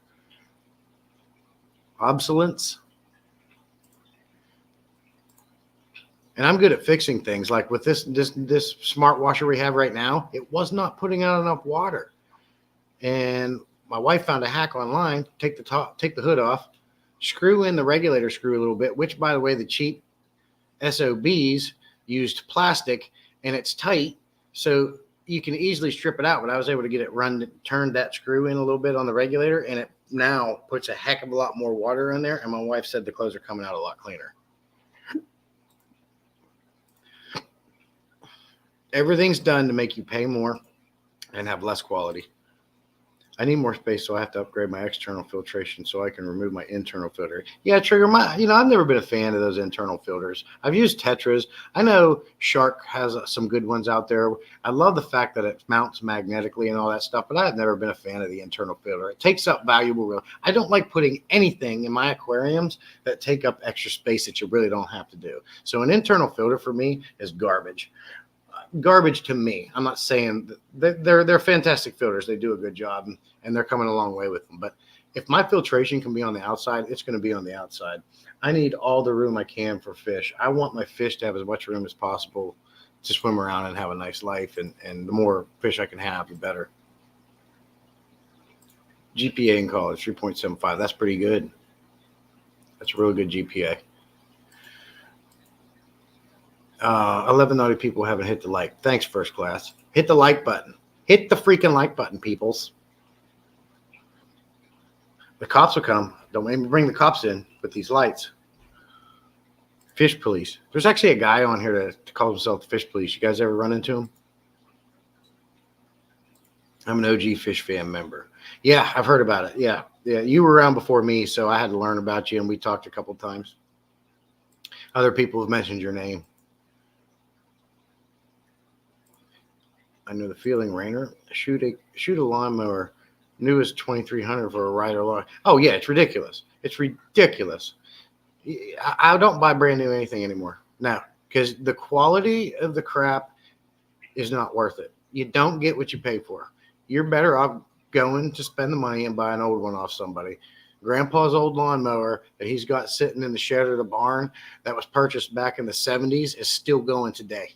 Obsolence. And I'm good at fixing things. Like with this smart washer we have right now, it was not putting out enough water. And my wife found a hack online. Take the hood off, screw in the regulator screw a little bit, which, by the way, the cheap SOBs used plastic, and it's tight, so you can easily strip it out. But I was able to get it turned that screw in a little bit on the regulator, and it now puts a heck of a lot more water in there. And my wife said the clothes are coming out a lot cleaner. Everything's done to make you pay more and have less quality. I need more space, so I have to upgrade my external filtration so I can remove my internal filter. Yeah, Trigger, I've never been a fan of those internal filters. I've used Tetras. I know Shark has some good ones out there. I love the fact that it mounts magnetically and all that stuff, but I've never been a fan of the internal filter. It takes up valuable. I don't like putting anything in my aquariums that take up extra space that you really don't have to do. So an internal filter for me is garbage. Garbage to me. I'm not saying they're fantastic filters. They do a good job, and they're coming a long way with them. But if my filtration can be on the outside, it's going to be on the outside. I need all the room I can for fish. I want my fish to have as much room as possible to swim around and have a nice life. And the more fish I can have, the better. GPA in college, 3.75. That's pretty good. That's a really good GPA. 11 naughty people haven't hit the like. Thanks, first class. Hit the like button. Hit the freaking like button, peoples. The cops will come. Don't make me bring the cops in with these lights. Fish police. There's actually a guy on here that calls himself the fish police. You guys ever run into him? I'm an OG Fish Fan member. Yeah, I've heard about it. Yeah. You were around before me, so I had to learn about you, and we talked a couple times. Other people have mentioned your name. I know the feeling, Rainer. Shoot a lawnmower, new as $2,300 for a rider lawn. Oh yeah, it's ridiculous. It's ridiculous. I don't buy brand new anything anymore. No, because the quality of the crap is not worth it. You don't get what you pay for. You're better off going to spend the money and buy an old one off somebody. Grandpa's old lawnmower that he's got sitting in the shed or the barn that was purchased back in the 70s is still going today.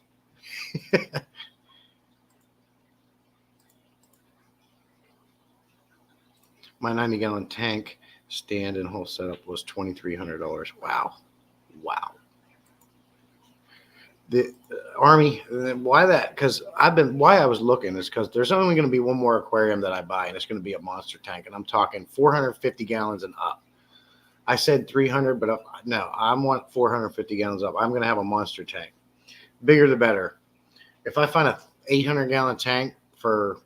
My 90-gallon tank stand and whole setup was $2,300. Wow. The Army, why that? Because why I was looking is because there's only going to be one more aquarium that I buy, and it's going to be a monster tank, and I'm talking 450 gallons and up. I said 300, but no, I want 450 gallons up. I'm going to have a monster tank. Bigger the better. If I find a 800-gallon tank for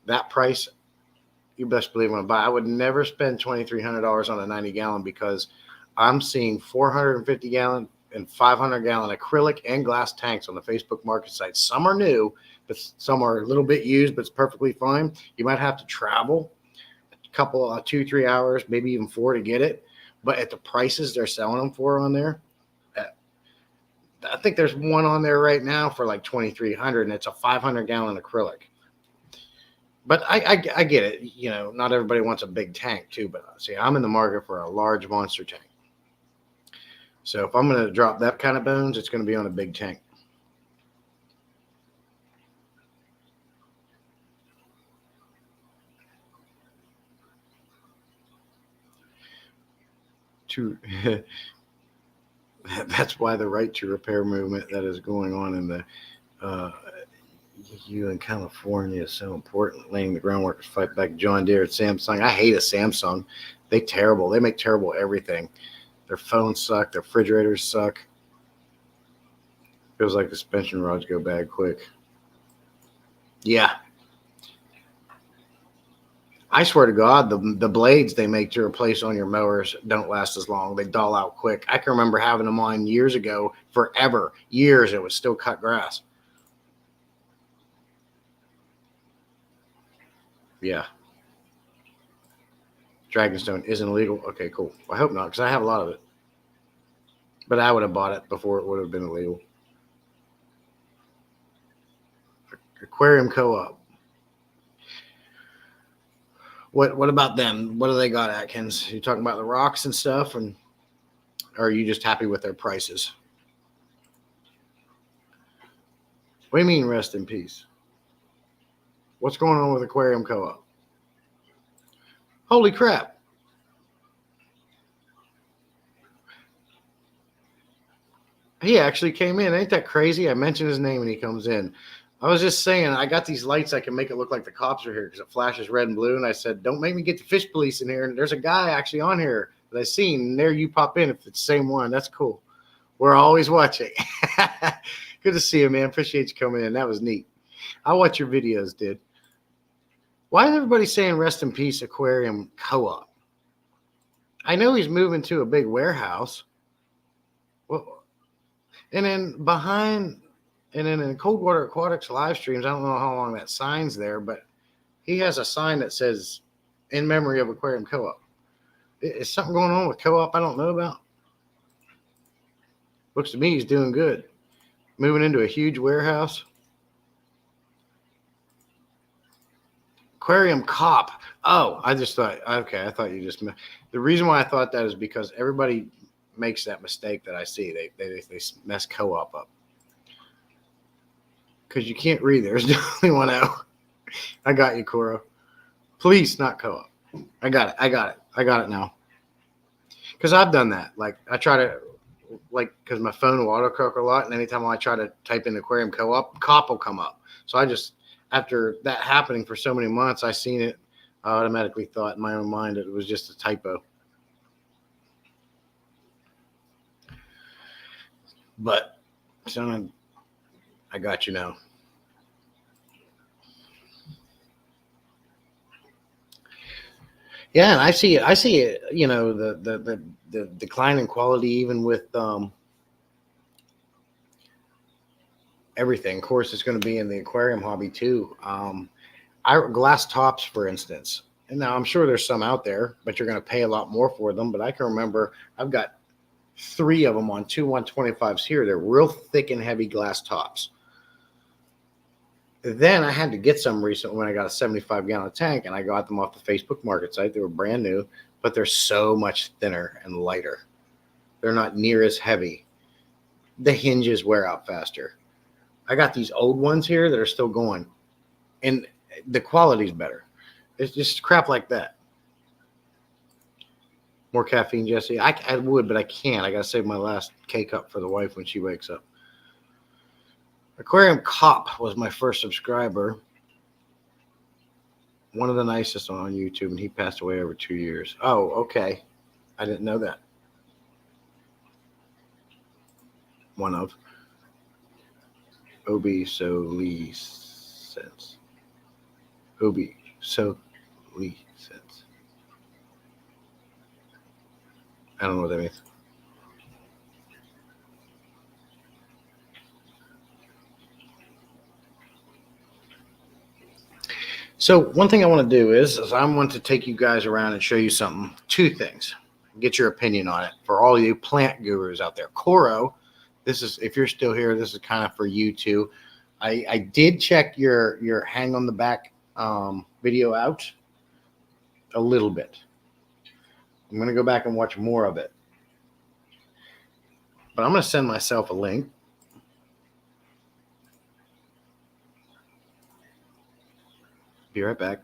that price, you best believe I'm going to buy. I would never spend $2,300 on a 90-gallon because I'm seeing 450-gallon and 500-gallon acrylic and glass tanks on the Facebook market site. Some are new, but some are a little bit used, but it's perfectly fine. You might have to travel a couple, 2-3 hours, maybe even 4 to get it. But at the prices they're selling them for on there, I think there's one on there right now for like $2,300, and it's a 500-gallon acrylic. But I get it. You know, not everybody wants a big tank too. But see, I'm in the market for a large monster tank. So if I'm going to drop that kind of bones, it's going to be on a big tank. That's why the right to repair movement that is going on in the in California is so important. Laying the groundwork to fight back John Deere and Samsung. I hate a Samsung. They're terrible. They make terrible everything. Their phones suck. Their refrigerators suck. Feels like the suspension rods go bad quick. Yeah. I swear to God, the blades they make to replace on your mowers don't last as long. They dull out quick. I can remember having them on years ago, forever. Years, it was still cut grass. Yeah. Dragonstone isn't illegal. Okay, cool. I hope not, because I have a lot of it. But I would have bought it before it would have been illegal. Aquarium Co-op. What about them? What do they got, Atkins? You talking about the rocks and stuff, or are you just happy with their prices? What do you mean, rest in peace? What's going on with Aquarium Co-op? Holy crap. He actually came in. Ain't that crazy? I mentioned his name and he comes in. I was just saying, I got these lights. I can make it look like the cops are here because it flashes red and blue. And I said, don't make me get the fish police in here. And there's a guy actually on here that I seen. And there you pop in if it's the same one. That's cool. We're always watching. Good to see you, man. Appreciate you coming in. That was neat. I watch your videos, dude. Why is everybody saying rest in peace Aquarium Co-op? I know he's moving to a big warehouse. Well, and then behind... And then in Coldwater Aquatics live streams, I don't know how long that sign's there, but he has a sign that says, in memory of Aquarium Co-op. Is something going on with Co-op I don't know about? Looks to me he's doing good. Moving into a huge warehouse. Aquarium Cop. Oh, I just thought, okay, I thought you just, the reason why I thought that is because everybody makes that mistake that I see. They mess Co-op up. Because you can't read. There's only one O. I got you, Coro. Please, not Co-op. I got it now. Because I've done that. Like, I try to, because my phone will autocorrect a lot, and anytime I try to type in Aquarium Co-op, Cop will come up. So I just, after that happening for so many months, I seen it. I automatically thought in my own mind that it was just a typo. But, son, I got you now. Yeah, and I see it, you know, the decline in quality even with everything. Of course, it's going to be in the aquarium hobby too. Glass tops, for instance. And now I'm sure there's some out there, but you're going to pay a lot more for them. But I can remember I've got 3 of them on 2 125s here. They're real thick and heavy glass tops. Then I had to get some recently when I got a 75-gallon tank, and I got them off the Facebook Market site. They were brand new, but they're so much thinner and lighter. They're not near as heavy. The hinges wear out faster. I got these old ones here that are still going, and the quality's better. It's just crap like that. More caffeine, Jesse? I would, but I can't. I got to save my last K-cup for the wife when she wakes up. Aquarium Cop was my first subscriber. One of the nicest on YouTube, and he passed away over 2 years. Oh, okay. I didn't know that. One of. Obi So Lee Sense. Obi So Lee Sense. I don't know what that means. So one thing I want to do is I want to take you guys around and show you something. Two things. Get your opinion on it for all you plant gurus out there. Coro, this is, if you're still here, this is kind of for you too. I did check your hang on the back video out a little bit. I'm going to go back and watch more of it. But I'm going to send myself a link. Be right back.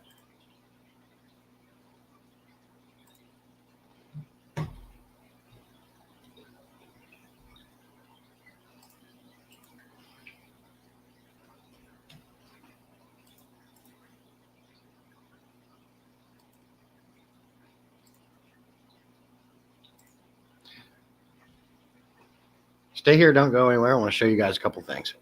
Stay here. Don't go anywhere. I want to show you guys a couple things.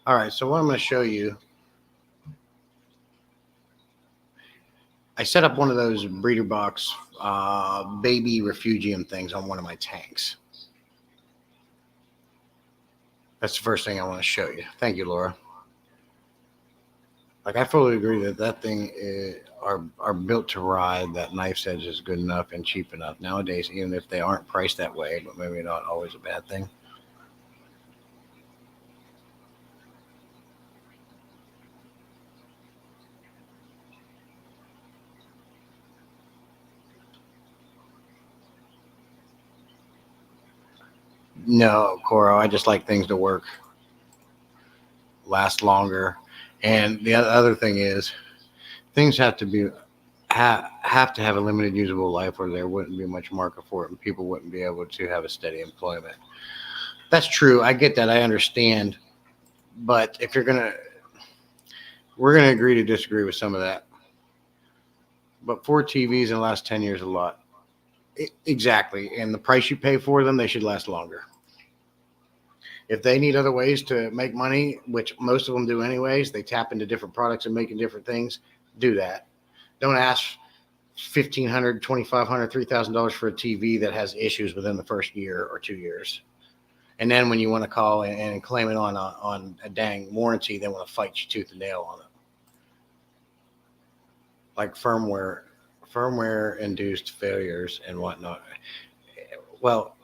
All right, so what I'm going to show you, I set up one of those breeder box baby refugium things on one of my tanks. That's the first thing I want to show you. Thank you, Laura. Like, I fully agree that thing are built to ride. That knife's edge is good enough and cheap enough nowadays, even if they aren't priced that way, but maybe not always a bad thing. No, Coro, I just like things to work, last longer. And the other thing is, things have to have to have a limited usable life, or there wouldn't be much market for it, and people wouldn't be able to have a steady employment. That's true. I get that. I understand. But if we're gonna agree to disagree with some of that. But 4 TVs in the last 10 years, a lot. Exactly. And the price you pay for them, they should last longer. If they need other ways to make money, which most of them do anyways, they tap into different products and making different things, do that. Don't ask $1,500, $2,500, $3,000 for a TV that has issues within the first year or 2 years. And then when you want to call and claim it on a dang warranty, they want to fight you tooth and nail on it. Like firmware induced failures and whatnot. Well,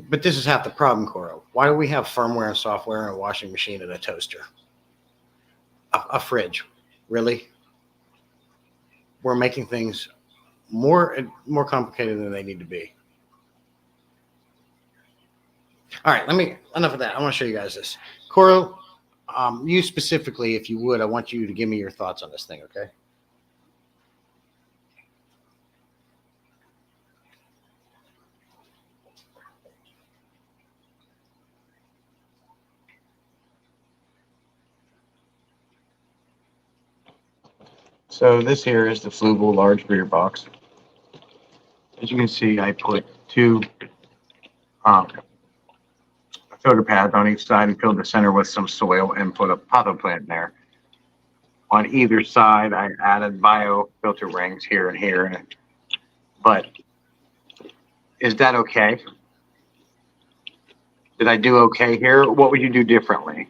but this is half the problem, Coro. Why do we have firmware and software and a washing machine and a toaster? A fridge, really? We're making things more complicated than they need to be. All right, enough of that. I want to show you guys this. Coro, you specifically, if you would, I want you to give me your thoughts on this thing, okay? So this here is the Flugel large breeder box. As you can see, I put two filter pads on each side and filled the center with some soil and put a potted plant in there. On either side, I added biofilter rings here and here. But is that okay? Did I do okay here? What would you do differently?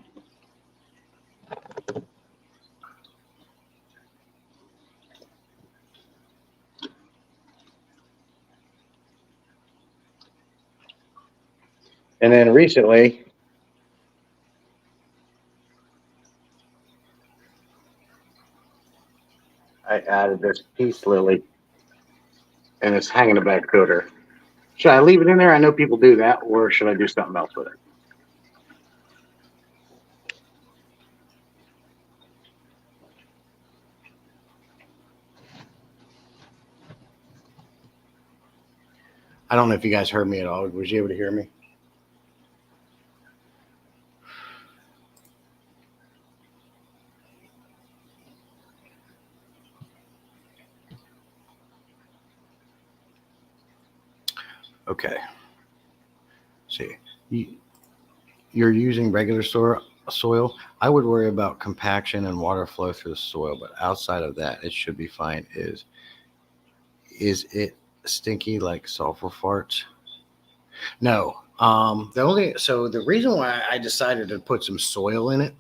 And then recently, I added this peace lily, and it's hanging a back filter. Should I leave it in there? I know people do that, or should I do something else with it? I don't know if you guys heard me at all. Was you able to hear me? Okay. See, you're using regular soil. I would worry about compaction and water flow through the soil, but outside of that, it should be fine. Is it stinky like sulfur farts? No. The reason why I decided to put some soil in it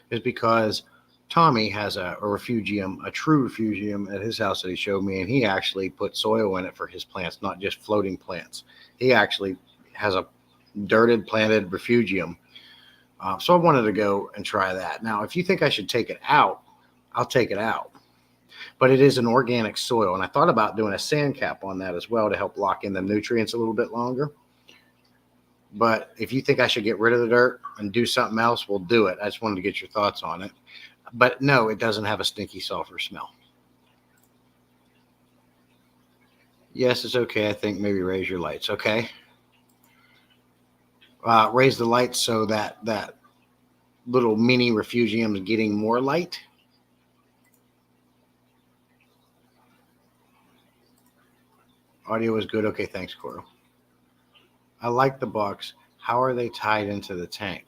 is because Tommy has a refugium, a true refugium at his house that he showed me, and he actually put soil in it for his plants, not just floating plants. He actually has a dirted planted refugium. So I wanted to go and try that. Now, if you think I should take it out, I'll take it out. But it is an organic soil, and I thought about doing a sand cap on that as well to help lock in the nutrients a little bit longer. But if you think I should get rid of the dirt and do something else, we'll do it. I just wanted to get your thoughts on it. But no, it doesn't have a stinky sulfur smell. Yes, it's okay. I think maybe raise your lights, okay? Raise the lights so that little mini refugium is getting more light. Audio is good. Okay, thanks, Coro. I like the box. How are they tied into the tank?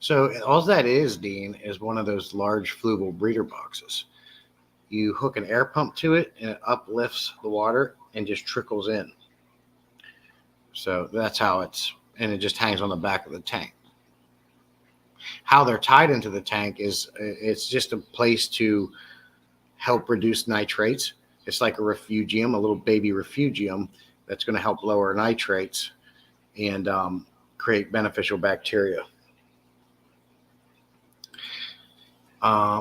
So all that is, Dean, is one of those large Flugel breeder boxes. You hook an air pump to it, and it uplifts the water and just trickles in. So that's how and it just hangs on the back of the tank. How they're tied into the tank is it's just a place to help reduce nitrates. It's like a refugium, a little baby refugium that's going to help lower nitrates and create beneficial bacteria.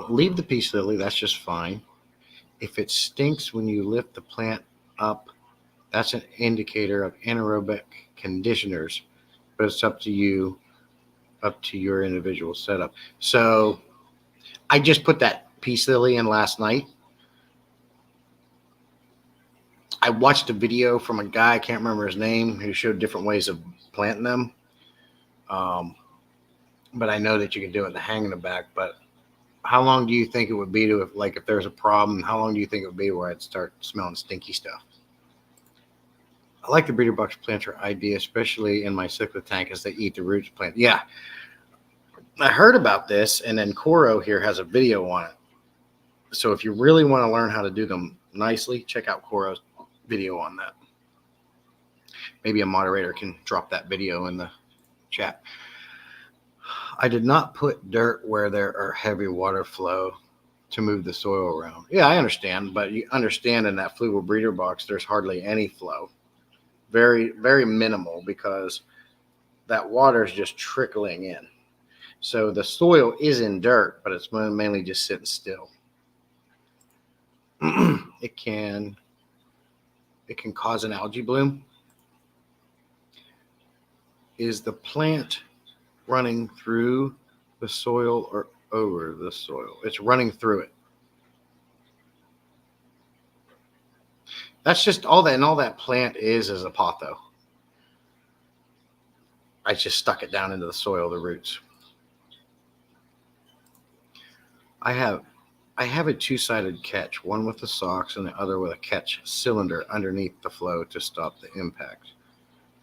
Leave the peace lily. That's just fine. If it stinks when you lift the plant up, that's an indicator of anaerobic conditioners, but it's up to you, up to your individual setup. So I just put that peace lily in last night. I watched a video from a guy, I can't remember his name, who showed different ways of planting them. But I know that you can do it in the hang in the back. But how long do you think it would be if there's a problem, how long do you think it would be where I'd start smelling stinky stuff? I like the breeder box planter idea, especially in my cichlid tank as they eat the roots plant. Yeah, I heard about this, and then Coro here has a video on it. So if you really want to learn how to do them nicely, check out Coro's video on that. Maybe a moderator can drop that video in the chat. I did not put dirt where there are heavy water flow to move the soil around. Yeah, I understand, but you understand in that fluval breeder box, there's hardly any flow. Very, very minimal, because that water is just trickling in. So the soil is in dirt, but it's mainly just sitting still. It can cause an algae bloom. Is the plant running through the soil or over the soil? It's running through it. That's just all that, and all that plant is a potho. I just stuck it down into the soil, the roots. I have a two-sided catch, one with the socks and the other with a catch cylinder underneath the flow to stop the impact.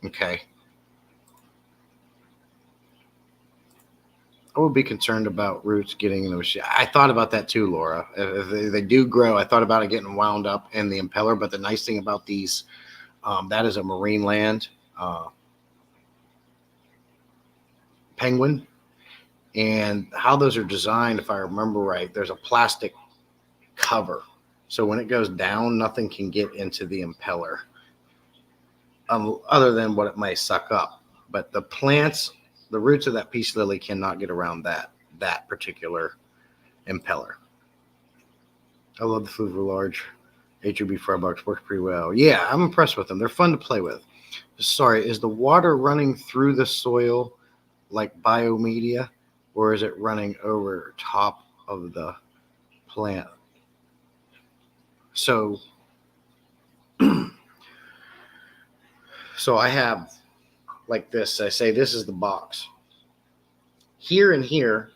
Okay. I would be concerned about roots getting in the machine. I thought about that too, Laura. If they do grow, I thought about it getting wound up in the impeller. But the nice thing about these, that is a marine land penguin. And how those are designed, if I remember right, there's a plastic cover. So when it goes down, nothing can get into the impeller other than what it may suck up. But the plants, the roots of that peace lily cannot get around that particular impeller. I love the food for large HUB fry box. Works pretty well. Yeah, I'm impressed with them. They're fun to play with. Sorry, is the water running through the soil like biomedia, or is it running over top of the plant? So I have like this. I say this is the box. Here and here,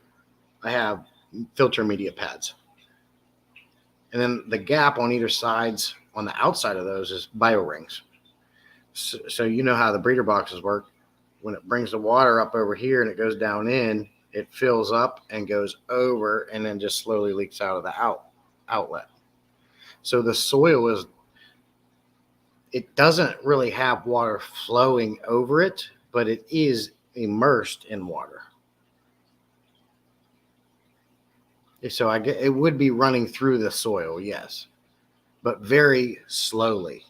I have filter media pads. And then the gap on either sides, on the outside of those, is bio rings. So you know how the breeder boxes work. When it brings the water up over here and it goes down in, it fills up and goes over and then just slowly leaks out of the outlet. So the soil it doesn't really have water flowing over it, but it is immersed in water. So it would be running through the soil, yes, but very slowly.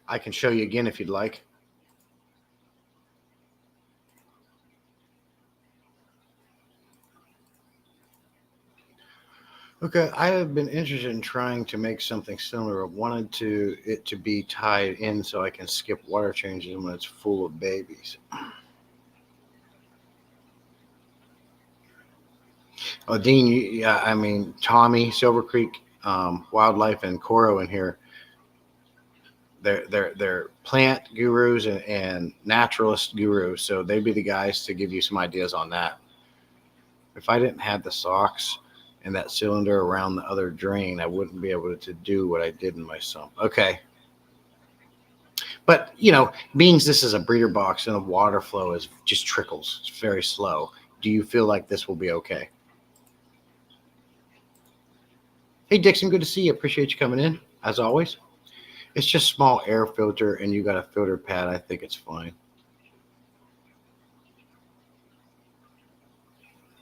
I can show you again if you'd like. Okay, I have been interested in trying to make something similar. I wanted it to be tied in so I can skip water changes when it's full of babies. Oh, Dean, Tommy, Silver Creek Wildlife, and Coro in here. They're plant gurus and naturalist gurus, so they'd be the guys to give you some ideas on that. If I didn't have the socks and that cylinder around the other drain, I wouldn't be able to do what I did in my sump. Okay. But, being this is a breeder box and the water flow is just trickles. It's very slow. Do you feel like this will be okay? Hey, Dixon, good to see you. Appreciate you coming in, as always. It's just small air filter, and you got a filter pad. I think it's fine.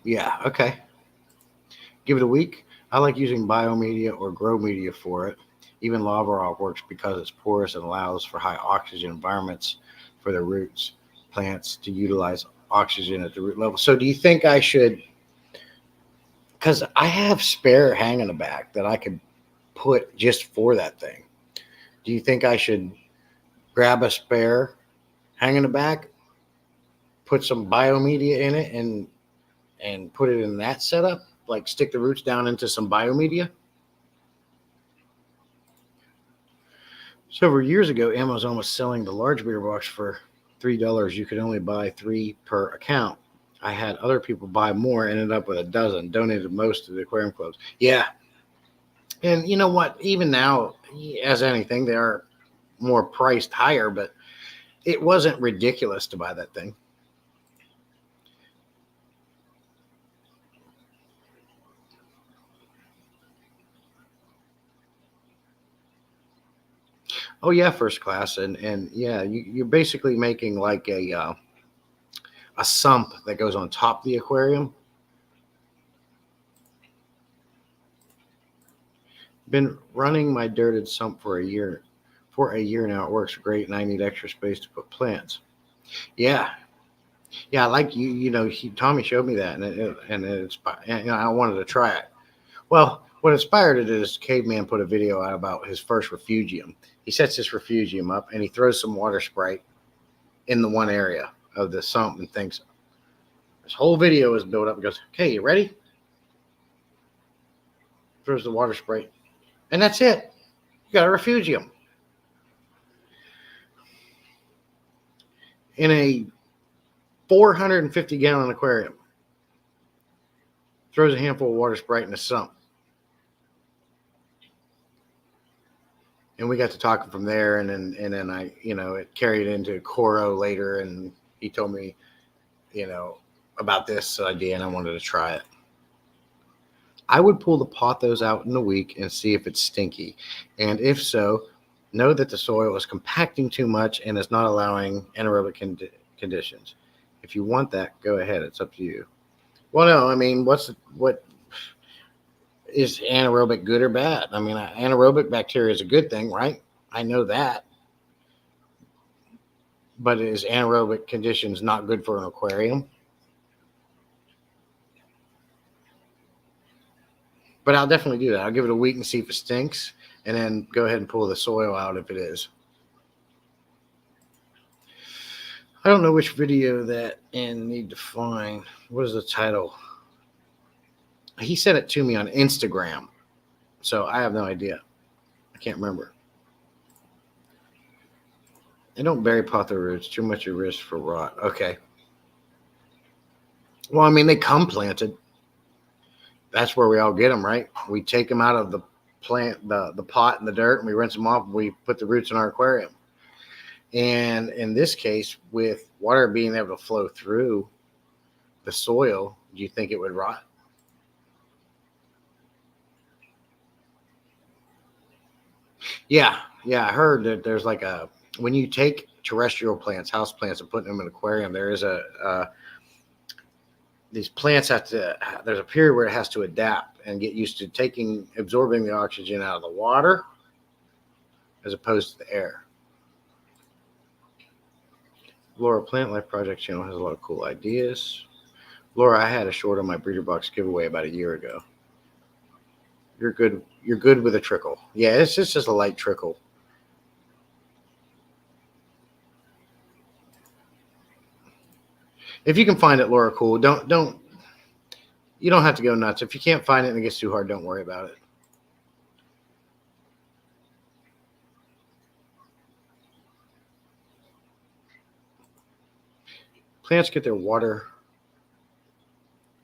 Yeah, okay. Give it a week. I like using biomedia or grow media for it. Even lava rock works because it's porous and allows for high oxygen environments for the roots. Plants to utilize oxygen at the root level. So do you think I should, because I have spare hanging in the back that I could put just for that thing. Do you think I should grab a spare hang in the back, put some biomedia in it, and put it in that setup? Like stick the roots down into some biomedia? Several years ago, Amazon was selling the large breeder box for $3. You could only buy 3 per account. I had other people buy more, ended up with a dozen, donated most to the aquarium clubs. Yeah. And you know what? Even now, as anything, they are more priced higher, but it wasn't ridiculous to buy that thing. Oh yeah, first class, and yeah, you're basically making like a sump that goes on top of the aquarium. Been running my dirted sump for a year. For a year now, it works great, and I need extra space to put plants. Yeah, yeah, like Tommy showed me that, and I wanted to try it. Well, what inspired it is Caveman put a video out about his first refugium. He sets this refugium up, and he throws some water sprite in the one area of the sump, and thinks this whole video is built up. And goes, "Okay, you ready?" Throws the water sprite, and that's it. You got a refugium in a 450-gallon aquarium. Throws a handful of water sprite in the sump. And we got to talking from there, and then I, it carried into Coro later, and he told me, about this idea, and I wanted to try it. I would pull the pothos out in a week and see if it's stinky, and if so, know that the soil is compacting too much and is not allowing anaerobic conditions. If you want that, go ahead. It's up to you. Well, no, I mean, what is anaerobic good or bad? I mean, anaerobic bacteria is a good thing, right? I know that. But is anaerobic conditions not good for an aquarium? But I'll definitely do that. I'll give it a week and see if it stinks, and then go ahead and pull the soil out if it is. I don't know which video that and need to find. What is the title? He sent it to me on Instagram, so I have no idea. I can't remember. And don't bury potho roots. Too much at risk for rot. Okay. Well, I mean, they come planted. That's where we all get them, right? We take them out of the plant, the pot and the dirt, and we rinse them off, and we put the roots in our aquarium. And in this case, with water being able to flow through the soil, do you think it would rot? Yeah, I heard that there's like when you take terrestrial plants, house plants, and put them in an aquarium, there is these plants there's a period where it has to adapt and get used to absorbing the oxygen out of the water as opposed to the air. Laura Plant Life Project channel has a lot of cool ideas. Laura, I had a short on my breeder box giveaway about a year ago. You're good. You're good with a trickle. Yeah, it's just a light trickle. If you can find it, Laura, cool. Don't. You don't have to go nuts. If you can't find it and it gets too hard, don't worry about it. Plants get their water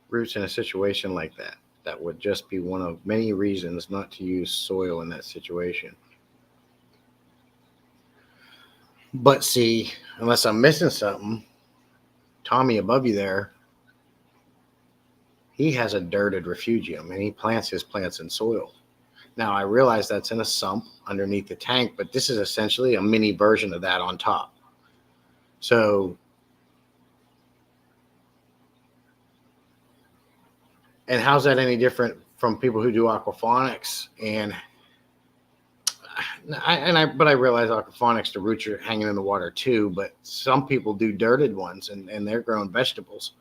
roots in a situation like that. That would just be one of many reasons not to use soil in that situation. But see, unless I'm missing something, Tommy above you there, he has a dirted refugium and he plants his plants in soil. Now, I realize that's in a sump underneath the tank, but this is essentially a mini version of that on top. So, and how's that any different from people who do aquaponics? But I realize aquaponics, the roots are hanging in the water too, but some people do dirted ones and they're growing vegetables.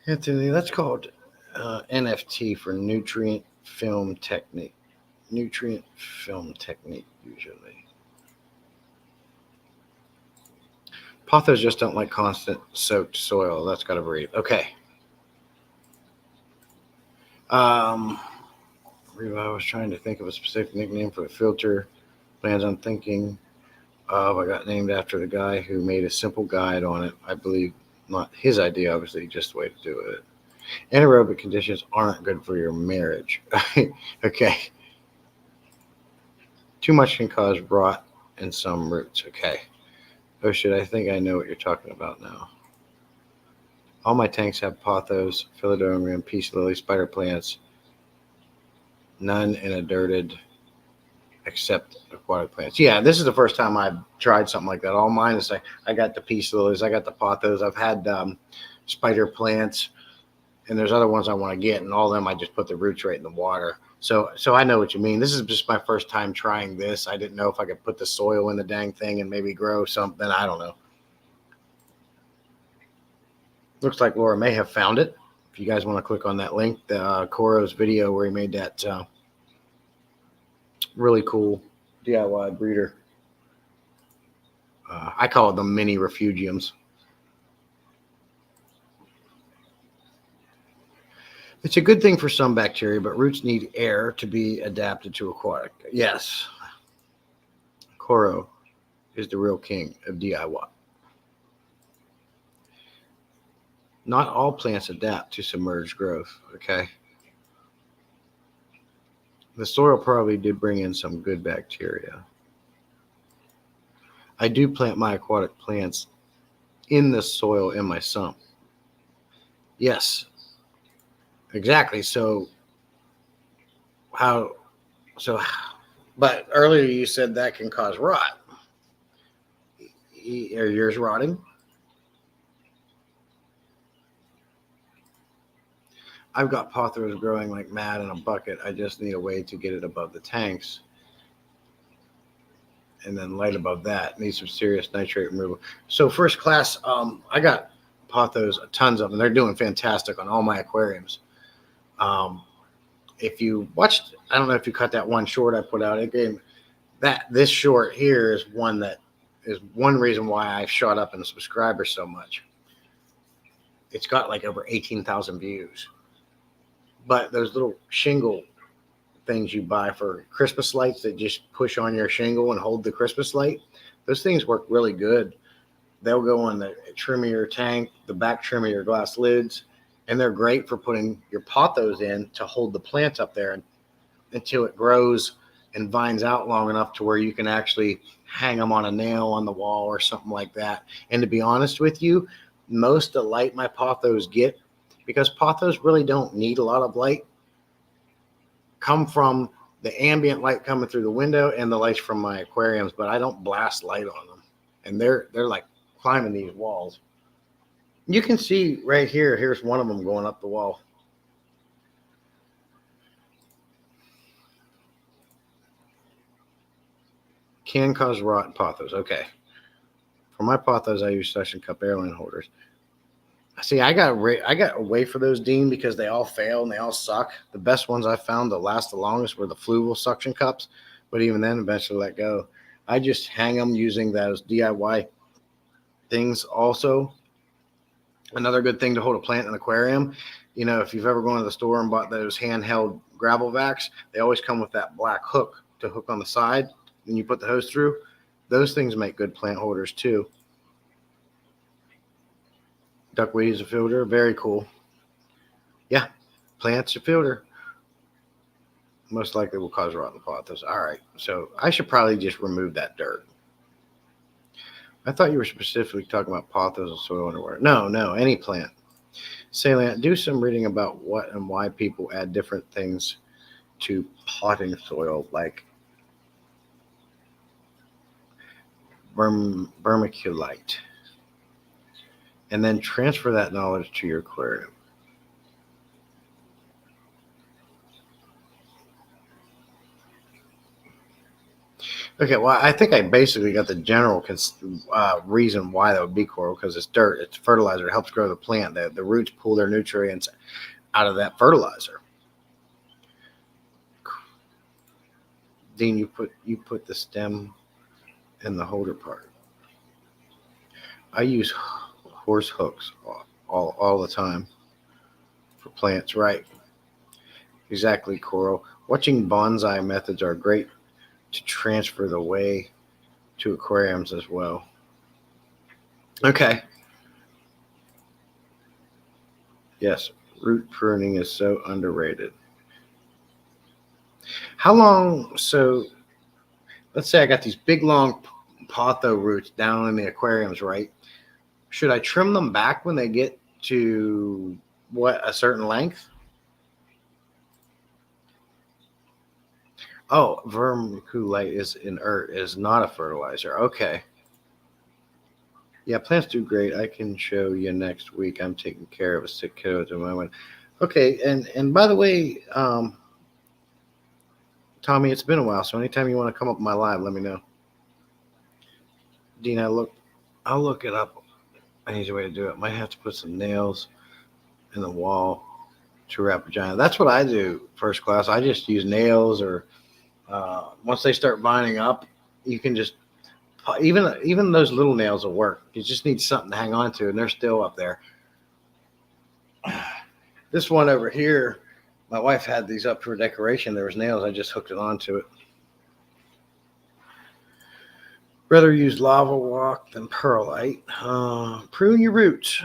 Anthony, that's called NFT for nutrient film technique. Nutrient film technique, usually. Pothos just don't like constant soaked soil. That's got to breathe. Okay. I was trying to think of a specific nickname for the filter. Plans on thinking of. I got named after the guy who made a simple guide on it. I believe not his idea, obviously, just the way to do it. Anaerobic conditions aren't good for your marriage. Okay. Too much can cause rot in some roots. Okay. Oh shit, I think I know what you're talking about now. All my tanks have pothos, philodendron, peace lily, spider plants. None in a dirted except aquatic plants. Yeah, this is the first time I've tried something like that. All mine is like I got the peace lilies, I got the pothos, I've had spider plants, and there's other ones I want to get, and all of them I just put the roots right in the water. So I know what you mean. This is just my first time trying this. I didn't know if I could put the soil in the dang thing and maybe grow something. I don't know. Looks like Laura may have found it. If you guys want to click on that link, the Coro's video where he made that really cool DIY breeder. I call it the mini refugiums. It's a good thing for some bacteria, but roots need air to be adapted to aquatic. Yes, Coro is the real king of DIY. Not all plants adapt to submerged growth, okay? The soil probably did bring in some good bacteria. I do plant my aquatic plants in the soil in my sump. Yes, exactly. But earlier you said that can cause rot. Are yours rotting? I've got pothos growing like mad in a bucket. I just need a way to get it above the tanks. And then light above that. Need some serious nitrate removal. So first class, I got pothos, tons of them. They're doing fantastic on all my aquariums. If you watched, I don't know if you cut that one short I put out. Again, this short here is one reason why I've shot up in subscribers so much. It's got like over 18,000 views. But those little shingle things you buy for Christmas lights that just push on your shingle and hold the Christmas light, those things work really good. They'll go on the trim of your tank, the back trim of your glass lids, and they're great for putting your pothos in to hold the plant up there until it grows and vines out long enough to where you can actually hang them on a nail on the wall or something like that. And to be honest with you, most of the light my pothos get, because pothos really don't need a lot of light, come from the ambient light coming through the window and the lights from my aquariums, but I don't blast light on them. And they're like climbing these walls. You can see right here, here's one of them going up the wall. Can cause rot in pothos. Okay. For my pothos, I use suction cup airline holders. See, I got away for those, Dean, because they all fail and they all suck. The best ones I found that last the longest were the fluval suction cups, but even then, eventually let go. I just hang them using those DIY things. Also, another good thing to hold a plant in an aquarium. You know, if you've ever gone to the store and bought those handheld gravel vacs, they always come with that black hook to hook on the side, and you put the hose through. Those things make good plant holders too. Duckweed is a filter. Very cool. Yeah, plants a filter. Most likely will cause rot in the pothos. All right, so I should probably just remove that dirt. I thought you were specifically talking about pothos and soil underwater. No, any plant. Salient, do some reading about what and why people add different things to potting soil, like vermiculite, and then transfer that knowledge to your aquarium. Okay, well, I think I basically got the general reason why that would be, Coral, because it's dirt, it's fertilizer, it helps grow the plant. The roots pull their nutrients out of that fertilizer. Dean, you put the stem in the holder part. I use horse hooks all the time for plants, right? Exactly, Coral. Watching bonsai methods are great to transfer the way to aquariums as well. Okay. Yes, root pruning is so underrated. How long? So let's say I got these big long potho roots down in the aquariums, right? Should I trim them back when they get to a certain length? Oh, vermiculite is inert, is not a fertilizer. Okay. Yeah, plants do great. I can show you next week. I'm taking care of a sick kiddo at the moment. Okay, and by the way, Tommy, it's been a while, so anytime you want to come up my live, let me know. Dean, I'll look it up. An easy way to do it. Might have to put some nails in the wall to wrap vagina. That's what I do first class. I just use nails, or once they start vining up, you can just even those little nails will work. You just need something to hang on to, and they're still up there. This one over here, my wife had these up for decoration. There was nails. I just hooked it onto it. Rather use lava rock than perlite. Prune your roots.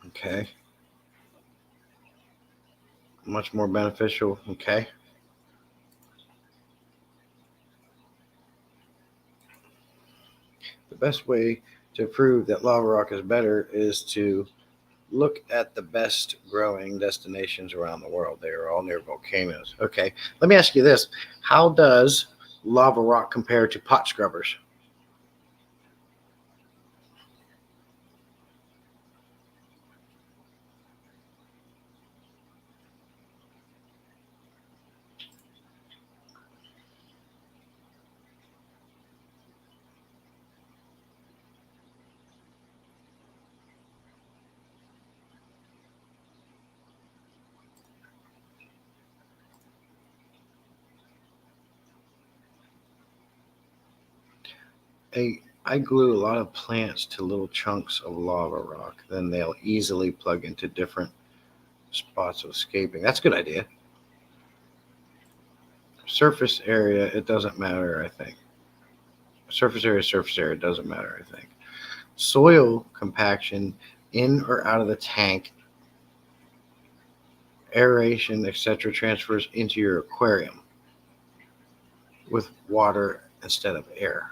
Okay. Much more beneficial. Okay. The best way to prove that lava rock is better is to look at the best growing destinations around the world. They are all near volcanoes. Okay. Let me ask you this. How does lava rock compare to pot scrubbers? I glue a lot of plants to little chunks of lava rock. Then they'll easily plug into different spots of escaping. That's a good idea. Surface area, it doesn't matter, I think. Surface area, doesn't matter, I think. Soil compaction in or out of the tank, aeration, etc., transfers into your aquarium with water instead of air.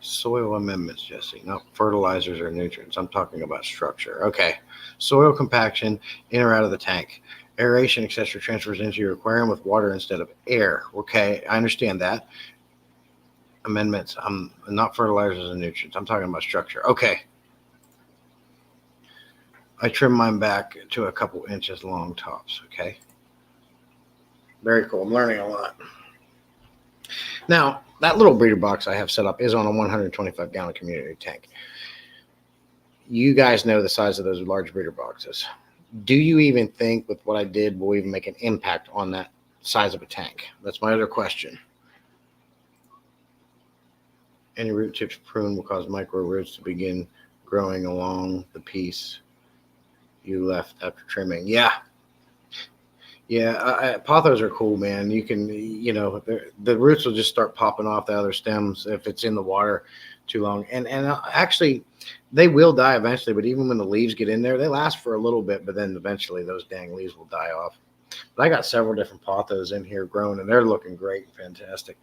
Soil amendments, Jesse, not fertilizers or nutrients. I'm talking about structure. Okay. Soil compaction in or out of the tank. Aeration, etc., transfers into your aquarium with water instead of air. Okay, I understand that. Amendments. I'm not fertilizers and nutrients. I'm talking about structure. Okay. I trim mine back to a couple inches long tops. Okay. Very cool. I'm learning a lot. Now, that little breeder box I have set up is on a 125 gallon community tank. You guys know the size of those large breeder boxes. Do you even think with what I did will even make an impact on that size of a tank? That's my other question. Any root tips prune will cause micro roots to begin growing along the piece you left after trimming. Yeah. Yeah, pothos are cool, man. You can, the roots will just start popping off the other stems if it's in the water too long. And actually, they will die eventually, but even when the leaves get in there, they last for a little bit, but then eventually those dang leaves will die off. But I got several different pothos in here growing, and they're looking great and fantastic.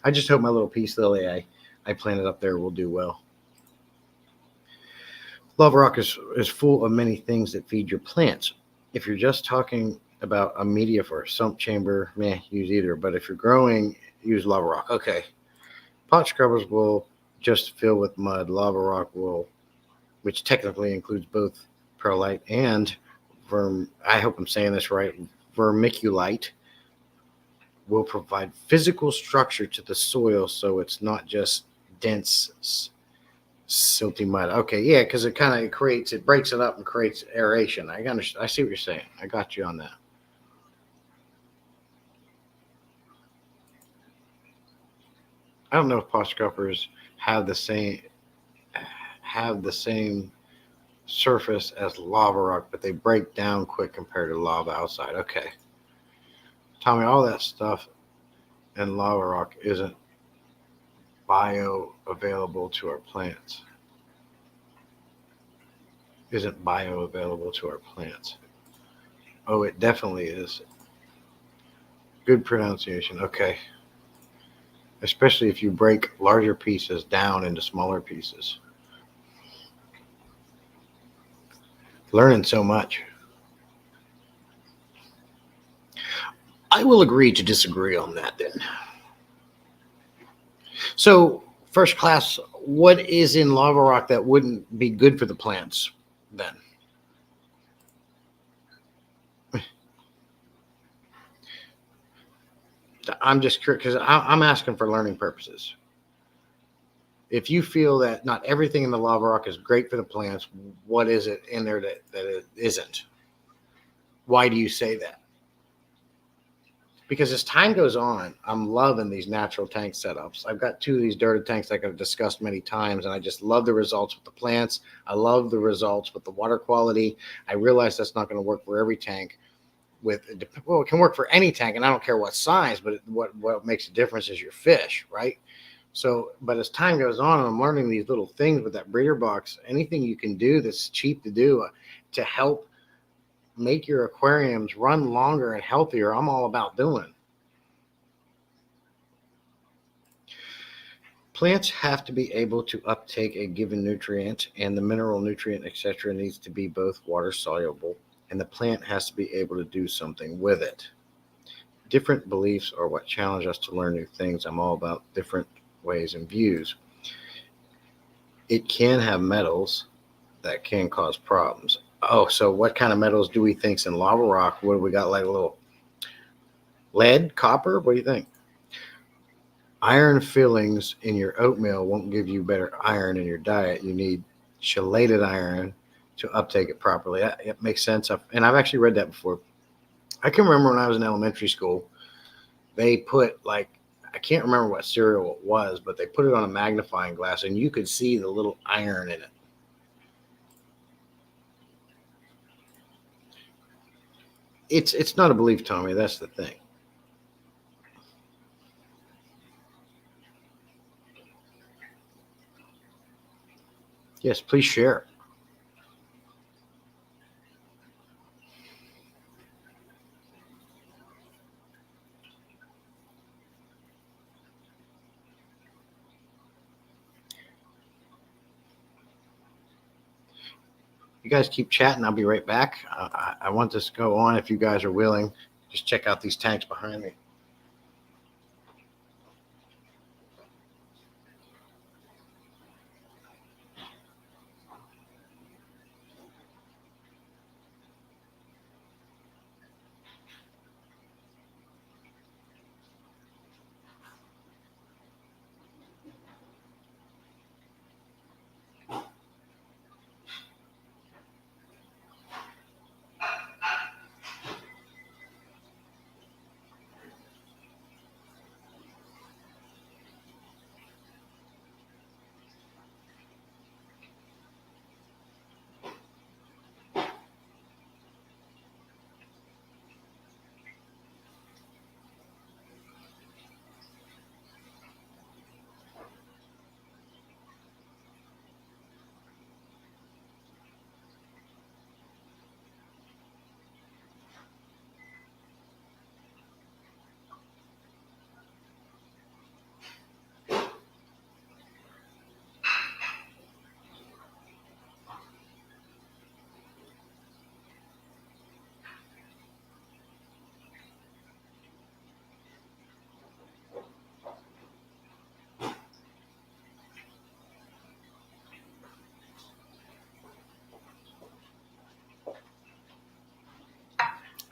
I just hope my little peace lily I planted up there will do well. Lava rock is full of many things that feed your plants. If you're just talking about a media for a sump chamber, use either. But if you're growing, use lava rock. Okay. Pot scrubbers will just fill with mud. Lava rock will, which technically includes both perlite and I hope I'm saying this right, vermiculite, will provide physical structure to the soil so it's not just dense, silty mud. Okay, yeah, because it kind of breaks it up and creates aeration. I see what you're saying. I got you on that. I don't know if pot scrubbers have the same surface as lava rock, but they break down quick compared to lava outside. Okay. Tommy, all that stuff in lava rock isn't bioavailable to our plants. Oh, it definitely is. Good pronunciation. Okay. Especially if you break larger pieces down into smaller pieces. Learning so much. I will agree to disagree on that then. So, first class, what is in lava rock that wouldn't be good for the plants then? I'm just curious because I'm asking for learning purposes. If you feel that not everything in the lava rock is great for the plants, what is it in there that it isn't? Why do you say that? Because as time goes on, I'm loving these natural tank setups. I've got 2 of these dirted tanks like I've discussed many times, and I just love the results with the plants. I love the results with the water quality. I realize that's not going to work for every tank. It can work for any tank, and I don't care what size, but what makes a difference is your fish, right? So, but as time goes on, I'm learning these little things with that breeder box. Anything you can do that's cheap to do to help make your aquariums run longer and healthier, I'm all about doing. Plants have to be able to uptake a given nutrient, and the mineral, nutrient, etc. needs to be both water soluble, and the plant has to be able to do something with it. Different beliefs are what challenge us to learn new things. I'm all about different ways and views. It can have metals that can cause problems. Oh, so what kind of metals do we think's in lava rock? What do we got, like a little lead, copper? What do you think? Iron fillings in your oatmeal won't give you better iron in your diet. You need chelated iron to uptake it properly. It makes sense. And I've actually read that before. I can remember when I was in elementary school, they put I can't remember what cereal it was, but they put it on a magnifying glass and you could see the little iron in it. It's not a belief, Tommy. That's the thing. Yes, please share. You guys keep chatting. I'll be right back. I want this to go on if you guys are willing. Just check out these tanks behind me.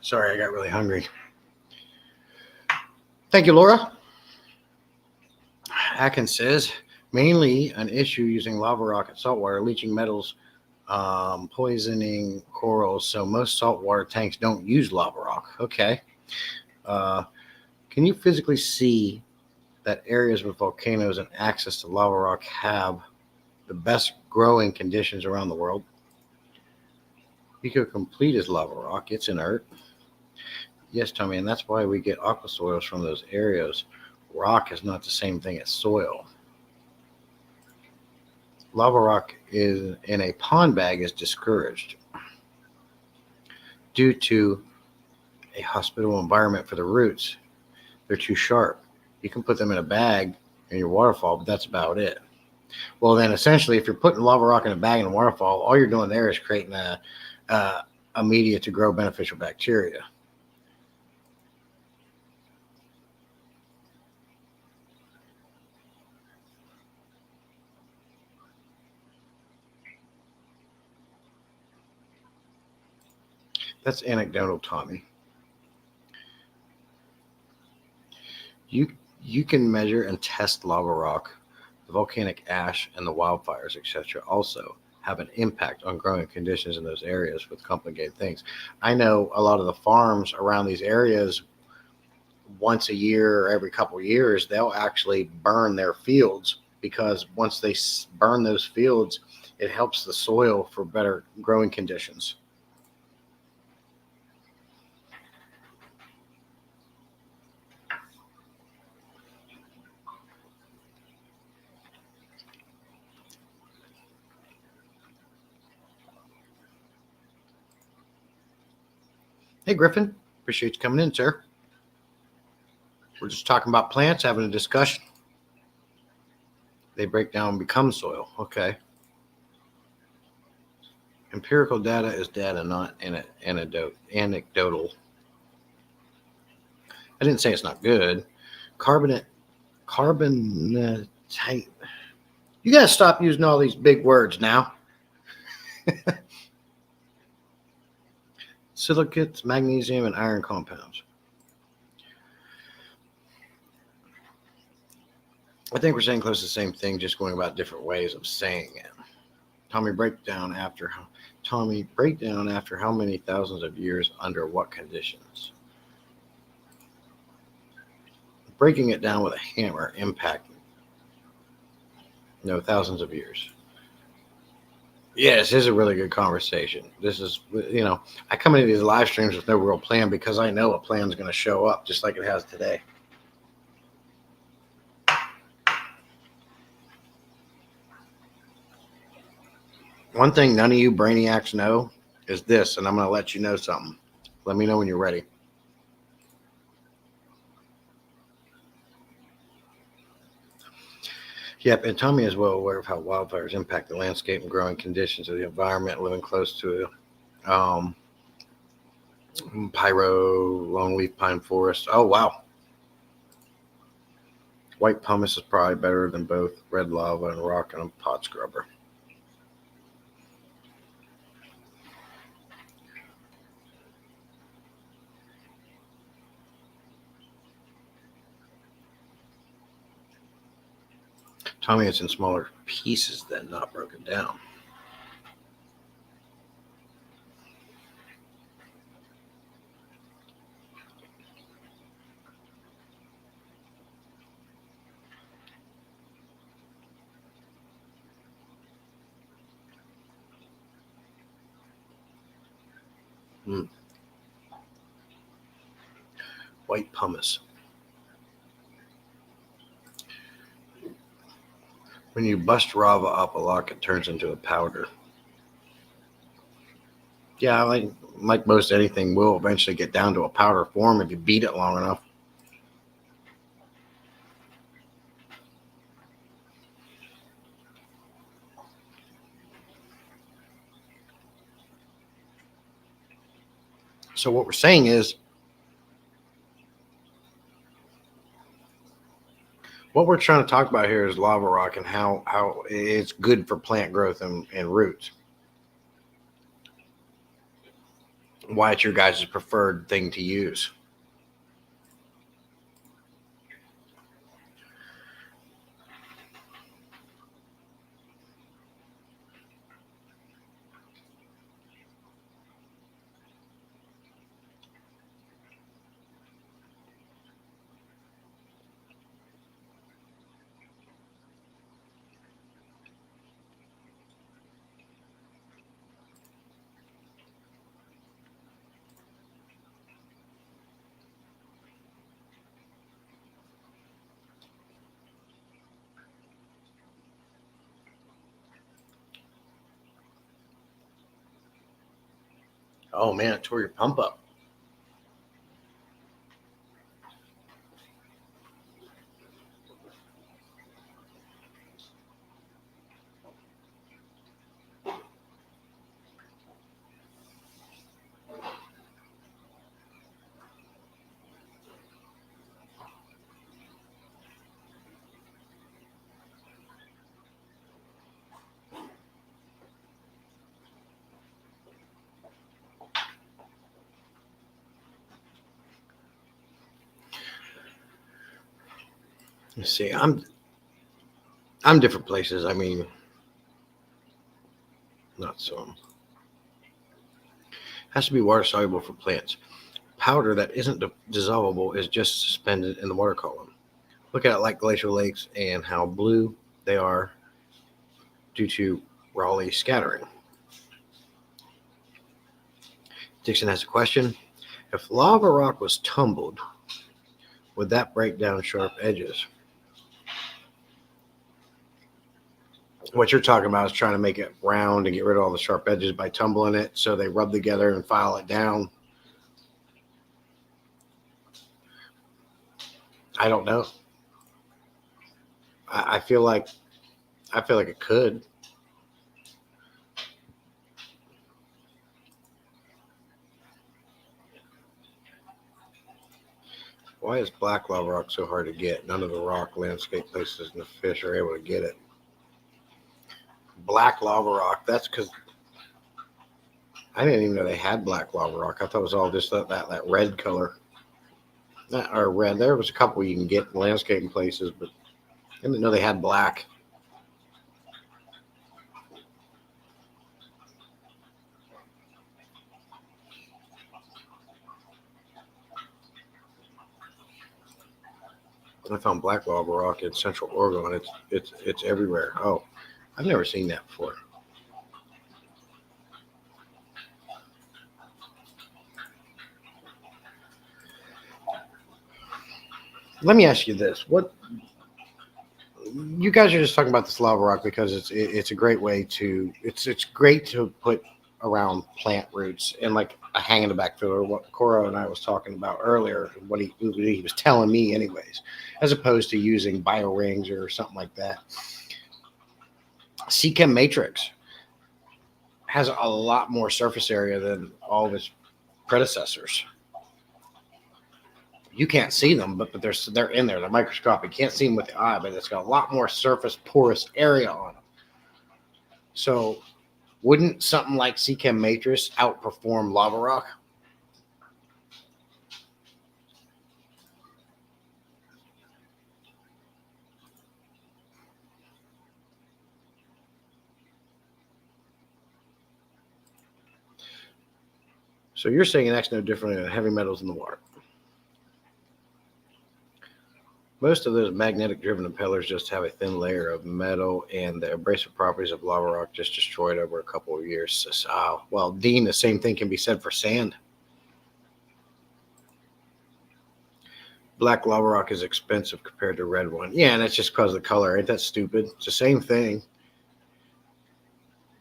Sorry, I got really hungry. Thank you, Laura. Atkins says, mainly an issue using lava rock and saltwater, leaching metals, poisoning corals. So most saltwater tanks don't use lava rock. Okay. Can you physically see that areas with volcanoes and access to lava rock have the best growing conditions around the world? Eco-complete is lava rock. It's inert. Yes, Tommy, and that's why we get aqua soils from those areas. Rock is not the same thing as soil. Lava rock is in a pond bag is discouraged due to a hospitable environment for the roots. They're too sharp. You can put them in a bag in your waterfall, but that's about it. Well, then essentially, if you're putting lava rock in a bag in a waterfall, all you're doing there is creating a media to grow beneficial bacteria. That's anecdotal, Tommy. You can measure and test lava rock, the volcanic ash, and the wildfires, etc. Also have an impact on growing conditions in those areas with complicated things. I know a lot of the farms around these areas, once a year or every couple of years, they'll actually burn their fields because once they burn those fields, it helps the soil for better growing conditions. Hey, Griffin, appreciate you coming in, sir. We're just talking about plants, having a discussion. They break down and become soil. Okay. Empirical data is data, not anecdotal. I didn't say it's not good. Carbonate. You got to stop using all these big words now. Silicates, magnesium, and iron compounds. I think we're saying close to the same thing, just going about different ways of saying it. Tommy, break down after how many thousands of years under what conditions? Breaking it down with a hammer, impact. No, thousands of years. Yes, this is a really good conversation. This is, I come into these live streams with no real plan because I know a plan is going to show up just like it has today. One thing none of you brainiacs know is this, and I'm going to let you know something. Let me know when you're ready. Yep, and Tommy is well aware of how wildfires impact the landscape and growing conditions of the environment living close to pyro, lone leaf pine forest. Oh, wow. White pumice is probably better than both red lava and rock and a pot scrubber. Tommy, it's in smaller pieces than not broken down. White pumice. When you bust lava up a lot, it turns into a powder. Yeah, like most anything will eventually get down to a powder form if you beat it long enough. So what we're saying is, what we're trying to talk about here is lava rock and how it's good for plant growth and roots. Why it's your guys' preferred thing to use. Oh man, it tore your pump up. Let's see. I'm different places. I mean, not so. Has to be water soluble for plants. Powder that isn't dissolvable is just suspended in the water column. Look at it like glacial lakes and how blue they are due to Rayleigh scattering. Dixon has a question. If lava rock was tumbled, would that break down sharp edges? What you're talking about is trying to make it round and get rid of all the sharp edges by tumbling it so they rub together and file it down. I don't know. I feel like it could. Why is black lava rock so hard to get? None of the rock landscape places and the fish are able to get it. Black lava rock, that's because I didn't even know they had black lava rock. I thought it was all just that red color. Or red. There was a couple you can get in landscaping places, but I didn't know they had black. I found black lava rock in Central Oregon. It's everywhere. Oh, I've never seen that before. Let me ask you this: what you guys are just talking about this lava rock because it's a great way to it's great to put around plant roots and like a hang in the back filler. What Coro and I was talking about earlier, what he was telling me, anyways, as opposed to using bio rings or something like that. Chem Matrix has a lot more surface area than all of its predecessors. You can't see them, but they're in there. They're microscopic. You can't see them with the eye, but it's got a lot more surface porous area on them. So, wouldn't something like Chem Matrix outperform lava rock? So you're saying it acts no different than heavy metals in the water. Most of those magnetic-driven impellers just have a thin layer of metal, and the abrasive properties of lava rock just destroyed over a couple of years. So, well, Dean, the same thing can be said for sand. Black lava rock is expensive compared to red one. Yeah, and that's just because of the color. Ain't that stupid? It's the same thing,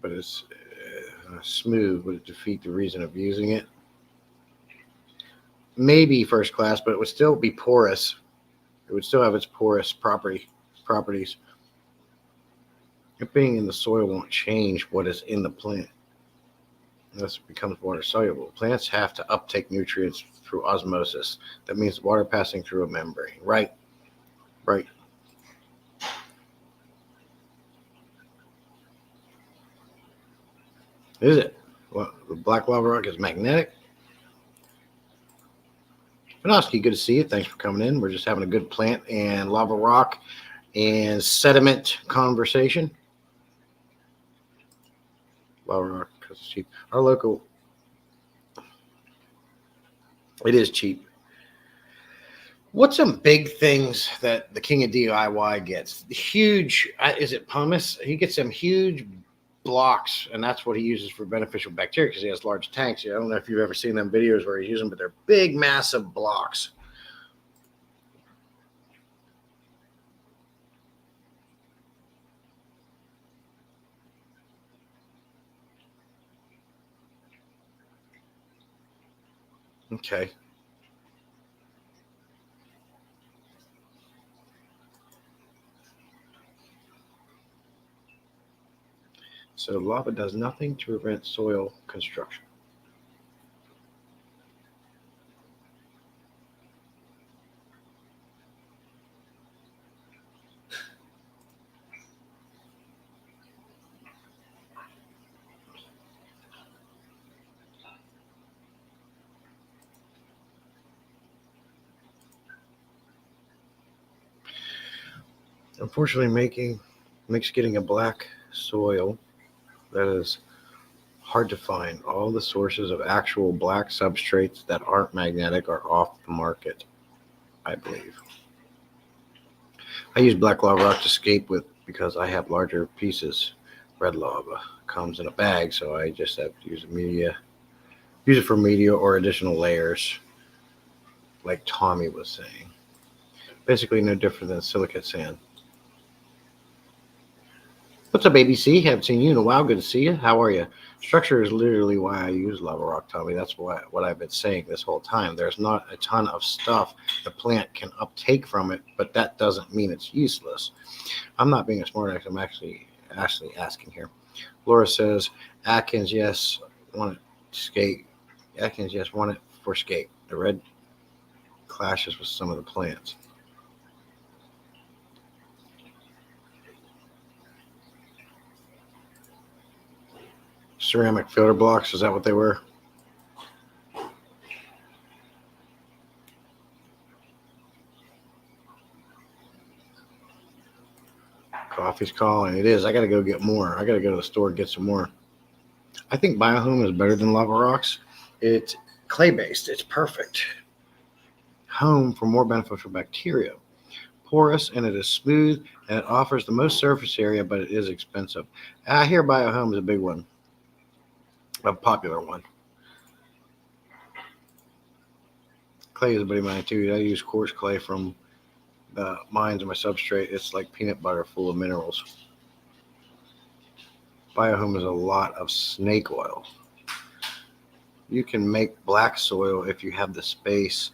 but it's smooth. Would it defeat the reason of using it? Maybe first class, but it would still be porous. It would still have its porous properties. It being in the soil won't change what is in the plant unless it becomes water soluble. Plants have to uptake nutrients through osmosis. That means water passing through a membrane. Right. Is it? Well, the black lava rock is magnetic. Panoski, good to see you. Thanks for coming in. We're just having a good plant and lava rock and sediment conversation. Lava rock because it's cheap. Our local, it is cheap. What's some big things that the king of DIY gets? Huge, is it pumice? He gets some huge blocks, and that's what he uses for beneficial bacteria because he has large tanks. I don't know if you've ever seen them videos where he's using them, but they're big, massive blocks. Okay. So lava does nothing to prevent soil construction. Unfortunately, makes getting a black soil that is hard to find. All the sources of actual black substrates that aren't magnetic are off the market, I believe. I use black lava rock to scape with because I have larger pieces. Red lava comes in a bag, so I just have to use it for media or additional layers, like Tommy was saying. Basically, no different than silicate sand. What's up, ABC? Haven't seen you in a while. Good to see you. How are you? Structure is literally why I use lava rock, Tommy. That's what I've been saying this whole time. There's not a ton of stuff the plant can uptake from it, but that doesn't mean it's useless. I'm not being a smartass. I'm actually asking here. Laura says, Atkins, yes, want it skate. Atkins, yes, want it for skate. The red clashes with some of the plants. Ceramic filter blocks, is that what they were? Coffee's calling. It is. I got to go get more. I got to go to the store and get some more. I think Biohome is better than lava rocks. It's clay-based. It's perfect. Home for more beneficial bacteria. Porous, and it is smooth, and it offers the most surface area, but it is expensive. I hear Biohome is a big one, a popular one. Clay is a buddy of mine too. I use quartz clay from the mines of my substrate. It's like peanut butter full of minerals. Biohome is a lot of snake oil. You can make black soil if you have the space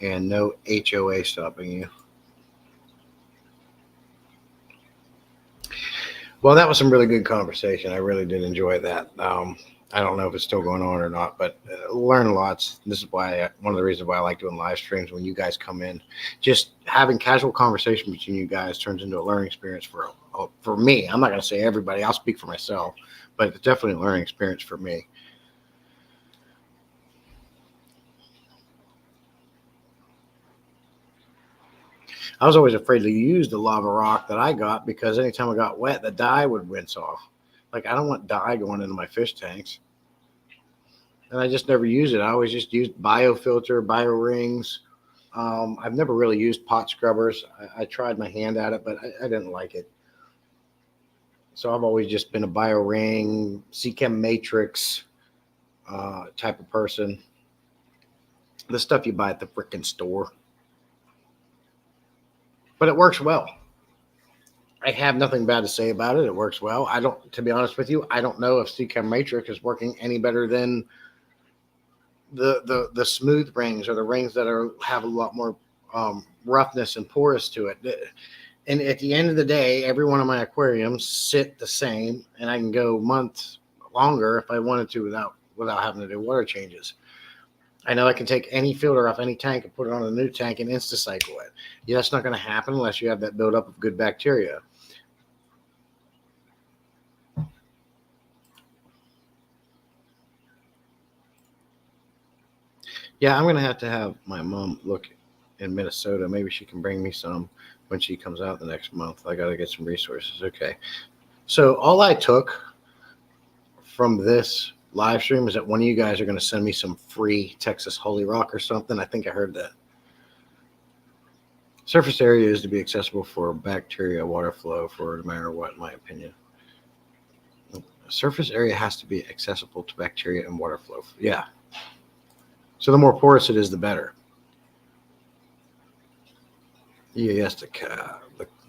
and no HOA stopping you. Well, that was some really good conversation. I really did enjoy that. I don't know if it's still going on or not, but learn lots. This is why one of the reasons why I like doing live streams when you guys come in. Just having casual conversation between you guys turns into a learning experience for me. I'm not going to say everybody. I'll speak for myself, but it's definitely a learning experience for me. I was always afraid to use the lava rock that I got because anytime I got wet, the dye would rinse off. Like, I don't want dye going into my fish tanks. And I just never use it. I always just used biofilter, bio rings. I've never really used pot scrubbers. I tried my hand at it, but I didn't like it. So I've always just been a bio ring, CChem matrix type of person. The stuff you buy at the frickin' store. But it works well. I have nothing bad to say about it. It works well. To be honest with you, I don't know if CChem matrix is working any better than the smooth rings or the rings that have a lot more roughness and porous to it. And at the end of the day, every one of my aquariums sit the same, and I can go months longer if I wanted to without having to do water changes. I know I can take any filter off any tank and put it on a new tank and insta-cycle it. Yeah, that's not going to happen unless you have that buildup of good bacteria. Yeah, I'm going to have my mom look in Minnesota. Maybe she can bring me some when she comes out the next month. I got to get some resources. Okay. So all I took from this live stream is that one of you guys are going to send me some free Texas Holy Rock or something. I think I heard that. Surface area is to be accessible for bacteria, water flow, for no matter what, in my opinion. Surface area has to be accessible to bacteria and water flow. Yeah. So the more porous it is, the better. Yes, the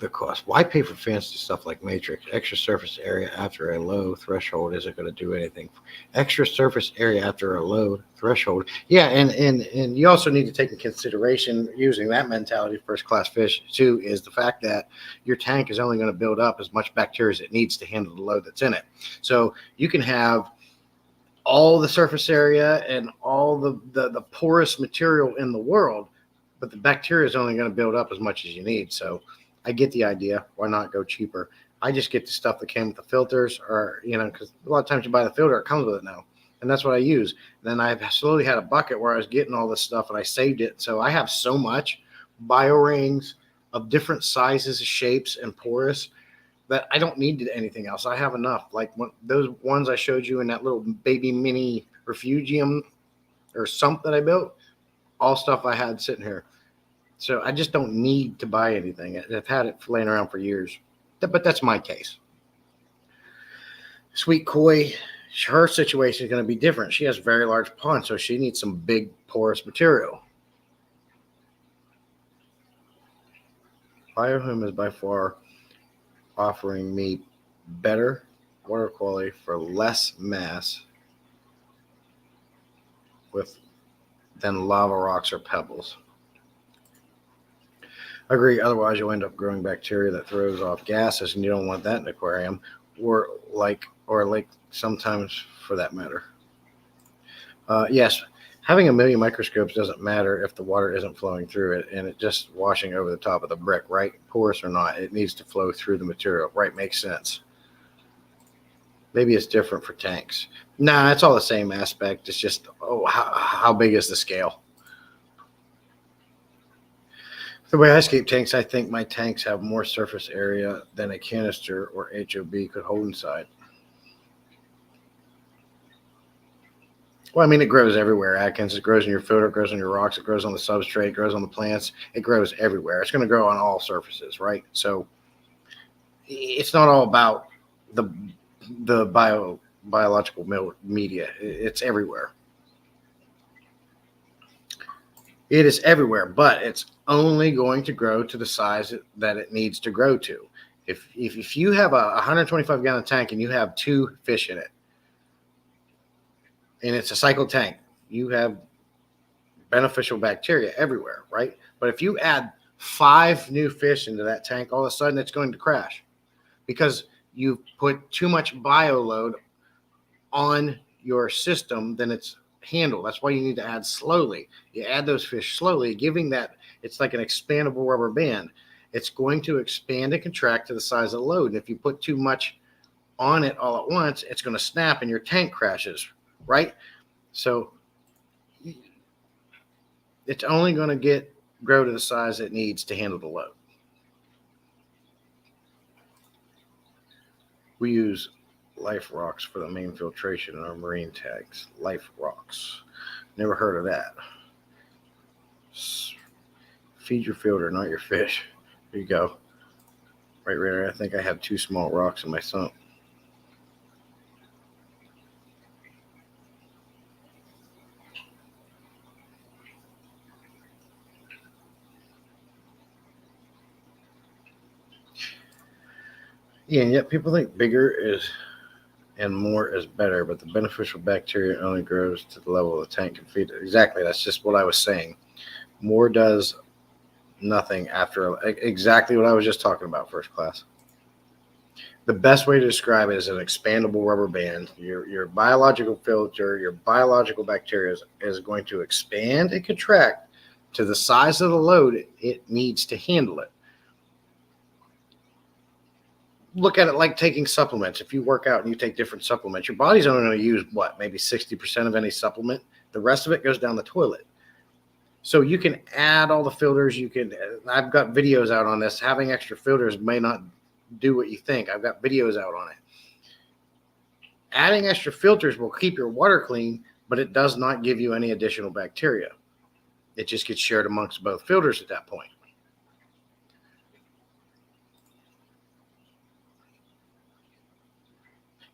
cost. Why pay for fancy stuff like matrix? Extra surface area after a low threshold isn't going to do anything. Extra surface area after a low threshold. Yeah, and you also need to take in consideration, using that mentality, first class fish too, is the fact that your tank is only going to build up as much bacteria as it needs to handle the load that's in it. So you can have all the surface area and all the porous material in the world, but the bacteria is only going to build up as much as you need. So I get the idea. Why not go cheaper? I just get the stuff that came with the filters, or, because a lot of times you buy the filter, it comes with it now. And that's what I use. And then I've slowly had a bucket where I was getting all this stuff and I saved it. So I have so much bio rings, of different sizes, shapes, and porous that I don't need anything else. I have enough. Like those ones I showed you in that little baby mini refugium or sump that I built, all stuff I had sitting here. So I just don't need to buy anything. I've had it laying around for years. But that's my case. Sweet Koi, her situation is going to be different. She has very large ponds, so she needs some big porous material. BioHome is by far offering me better water quality for less mass than lava rocks or pebbles. I agree. Otherwise, you'll end up growing bacteria that throws off gases, and you don't want that in an aquarium, or lake sometimes for that matter. Yes, having a million microscopes doesn't matter if the water isn't flowing through it and it just washing over the top of the brick, right? Porous or not, it needs to flow through the material, right? Makes sense. Maybe it's different for tanks. Nah, it's all the same aspect. It's just, how big is the scale? The way I escape tanks, I think my tanks have more surface area than a canister or HOB could hold inside. Well, I mean, it grows everywhere, Atkins. It grows in your filter, it grows on your rocks, it grows on the substrate, it grows on the plants. It grows everywhere. It's going to grow on all surfaces, right? So it's not all about the biological media. It's everywhere. It is everywhere, but it's only going to grow to the size that it needs to grow to. If you have a 125-gallon tank and you have 2 fish in it, and it's a cycle tank, you have beneficial bacteria everywhere, right? But if you add 5 new fish into that tank, all of a sudden it's going to crash because you've put too much bio load on your system than it's handled. That's why you need to add slowly. You add those fish slowly, giving that, it's like an expandable rubber band. It's going to expand and contract to the size of the load. And if you put too much on it all at once, it's going to snap and your tank crashes, right? So it's only going to grow to the size it needs to handle the load. We use Life Rocks for the main filtration in our marine tanks. Life Rocks. Never heard of that. Feed your filter, not your fish. There you go. Right there. I think I have 2 small rocks in my sump. Yeah, and yet people think bigger is and more is better, but the beneficial bacteria only grows to the level the tank can feed it. Exactly. That's just what I was saying. More does nothing after exactly what I was just talking about, first class. The best way to describe it is an expandable rubber band. Your biological filter, your biological bacteria is going to expand and contract to the size of the load it needs to handle it. Look at it like taking supplements. If you work out and you take different supplements, your body's only going to use maybe 60% of any supplement. The rest of it goes down the toilet. So you can add all the filters. I've got videos out on this. Having extra filters may not do what you think. I've got videos out on it. Adding extra filters will keep your water clean, but it does not give you any additional bacteria. It just gets shared amongst both filters at that point.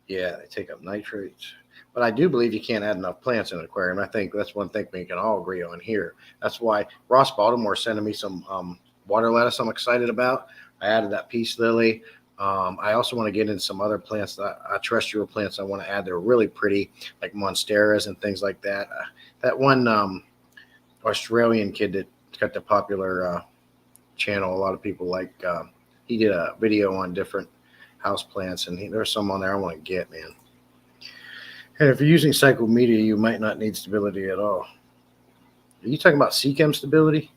Yeah, they take up nitrates. But I do believe you can't add enough plants in an aquarium. I think that's one thing we can all agree on here. That's why Ross Baltimore sending me some water lettuce I'm excited about. I added that peace lily. I also want to get into some other plants, terrestrial plants I want to add. They're really pretty, like monsteras and things like that. That one Australian kid that got the popular channel a lot of people like, he did a video on different house plants, and there's some on there I want to get, man. And if you're using cycle media, you might not need stability at all. Are you talking about CChem stability?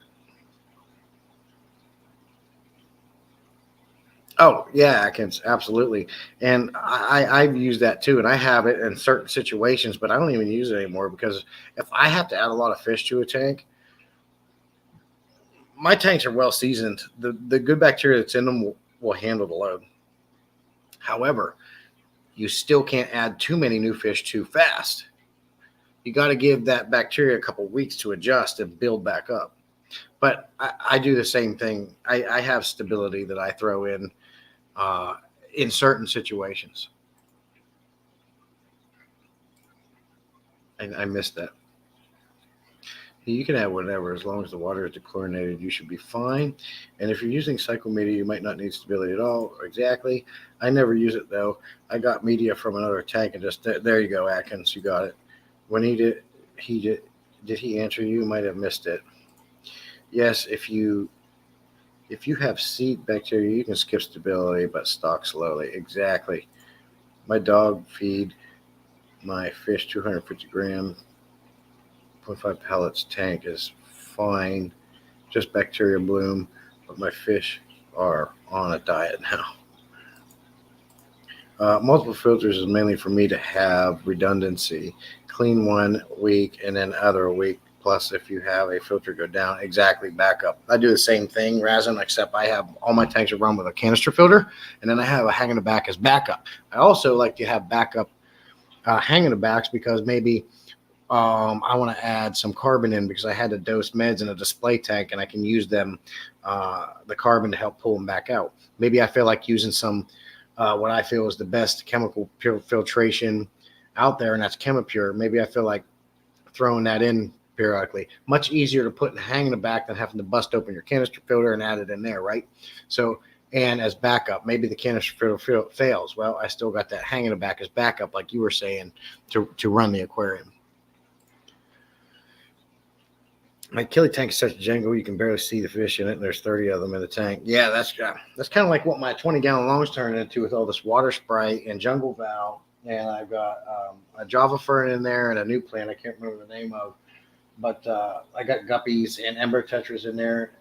Oh, yeah, absolutely. And I've used that too, and I have it in certain situations, but I don't even use it anymore because if I have to add a lot of fish to a tank, my tanks are well seasoned. The good bacteria that's in them will handle the load. However, you still can't add too many new fish too fast. You got to give that bacteria a couple weeks to adjust and build back up. But I do the same thing. I have stability that I throw in certain situations. I missed that. You can add whatever as long as the water is dechlorinated. You should be fine. And if you're using cycle media, you might not need stability at all. Exactly. I never use it though. I got media from another tank and just there you go, Atkins. You got it. When did he answer you? You might have missed it. Yes, if you have seed bacteria, you can skip stability but stock slowly. Exactly. My dog feed my fish 250 gram 0.5 pellets tank is fine, just bacteria bloom, but my fish are on a diet now. Multiple filters is mainly for me to have redundancy. Clean 1 week and then other week. Plus, if you have a filter go down, exactly, backup. I do the same thing, Razin, except I have all my tanks are run with a canister filter, and then I have a hang in the back as backup. I also like to have backup hang in the backs because maybe I want to add some carbon in because I had to dose meds in a display tank and I can use them, the carbon to help pull them back out. Maybe I feel like using some, what I feel is the best chemical filtration out there, and that's ChemiPure. Maybe I feel like throwing that in periodically. Much easier to put and hang in the back than having to bust open your canister filter and add it in there, right? So, and as backup, maybe the canister filter fails. Well, I still got that hanging in the back as backup, like you were saying, to run the aquarium. My Achilles tank is such a jungle, you can barely see the fish in it, and there's 30 of them in the tank. Yeah, that's kind of like what my 20-gallon longs turned into with all this water spray and jungle valve. And I've got a Java fern in there and a new plant I can't remember the name of. But I got guppies and ember tetras in there.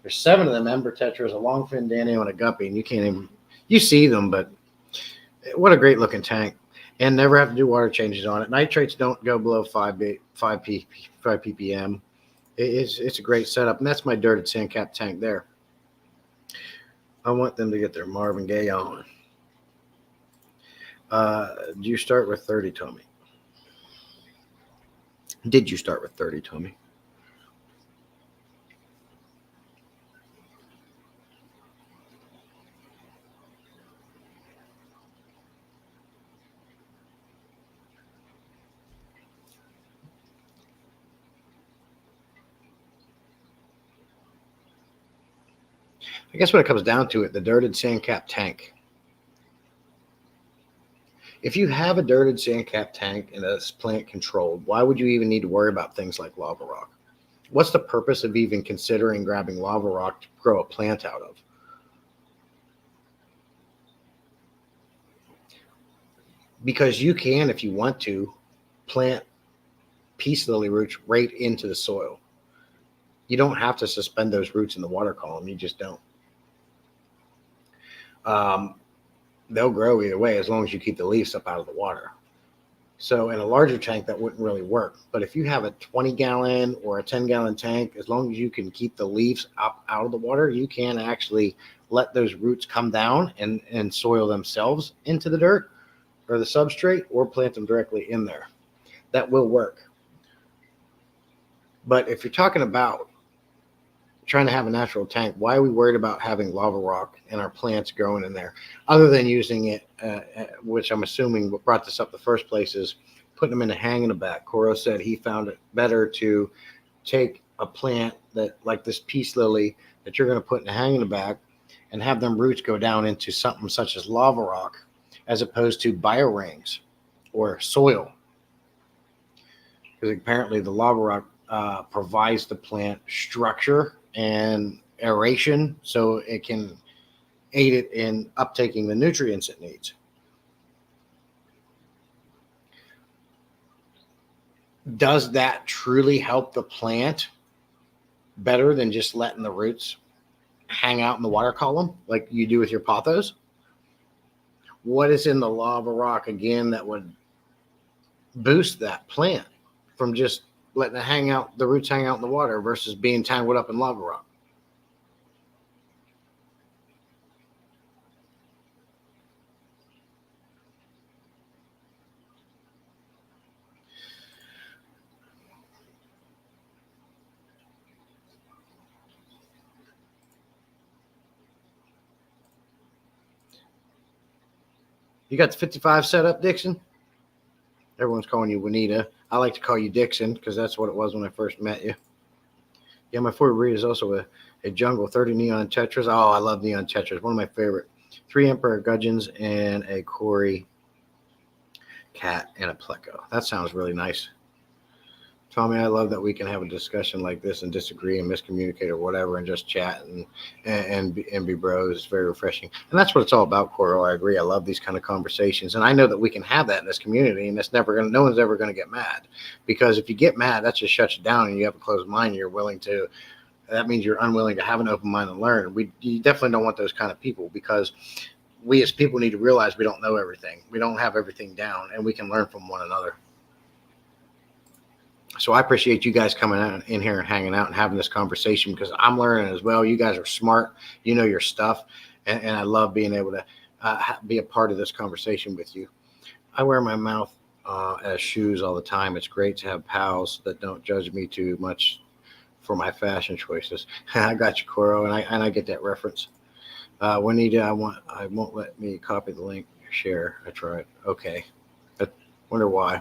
There's 7 of them ember tetras, a longfin danio, and a guppy. And you see them, but what a great looking tank. And never have to do water changes on it. Nitrates don't go below 5 ppm. It's a great setup, and that's my dirted sandcap tank there. I want them to get their Marvin Gaye on. Do you start with 30, Tommy? Did you start with 30, Tommy? I guess when it comes down to it, the dirted sandcap tank. If you have a dirted sandcap tank and it's plant controlled, why would you even need to worry about things like lava rock? What's the purpose of even considering grabbing lava rock to grow a plant out of? Because you can, if you want to, plant peace lily roots right into the soil. You don't have to suspend those roots in the water column. You just don't. They'll grow either way as long as you keep the leaves up out of the water. So in a larger tank, that wouldn't really work. But if you have a 20-gallon or a 10-gallon tank, as long as you can keep the leaves up out of the water, you can actually let those roots come down and soil themselves into the dirt or the substrate, or plant them directly in there. That will work. But if you're talking about trying to have a natural tank, why are we worried about having lava rock and our plants growing in there, other than using it, which I'm assuming what brought this up in the first place is putting them in a hang in the back. Coro said he found it better to take a plant that, like this peace lily that you're going to put in a hang in the back, and have them roots go down into something such as lava rock, as opposed to biorings or soil. Because apparently the lava rock provides the plant structure and aeration, so it can aid it in uptaking the nutrients it needs. Does that truly help the plant better than just letting the roots hang out in the water column like you do with your pothos? What is in the lava rock again that would boost that plant from just letting it hang out, the roots hang out in the water, versus being tangled up in lava rock? You got the 55 set up, Dixon? Everyone's calling you Juanita. I like to call you Dixon because that's what it was when I first met you. Yeah, my Ford Breed is also a jungle. 30 neon tetras. Oh, I love neon tetras. One of my favorite. 3 Emperor Gudgeons and a Corey cat and a Pleco. That sounds really nice. Tommy, I love that we can have a discussion like this and disagree and miscommunicate or whatever and just chat and be bros. It's very refreshing. And that's what it's all about, Coro. I agree. I love these kind of conversations. And I know that we can have that in this community, and it's never no one's ever going to get mad. Because if you get mad, that just shuts you down and you have a closed mind. That means you're unwilling to have an open mind and learn. You definitely don't want those kind of people, because we as people need to realize we don't know everything. We don't have everything down, and we can learn from one another. So I appreciate you guys coming out in here and hanging out and having this conversation, because I'm learning as well. You guys are smart. You know your stuff. And I love being able to be a part of this conversation with you. I wear my mouth as shoes all the time. It's great to have pals that don't judge me too much for my fashion choices. I got you, Coro, and I get that reference. Juanita, I won't let me copy the link. Share. I tried. Okay. I wonder why.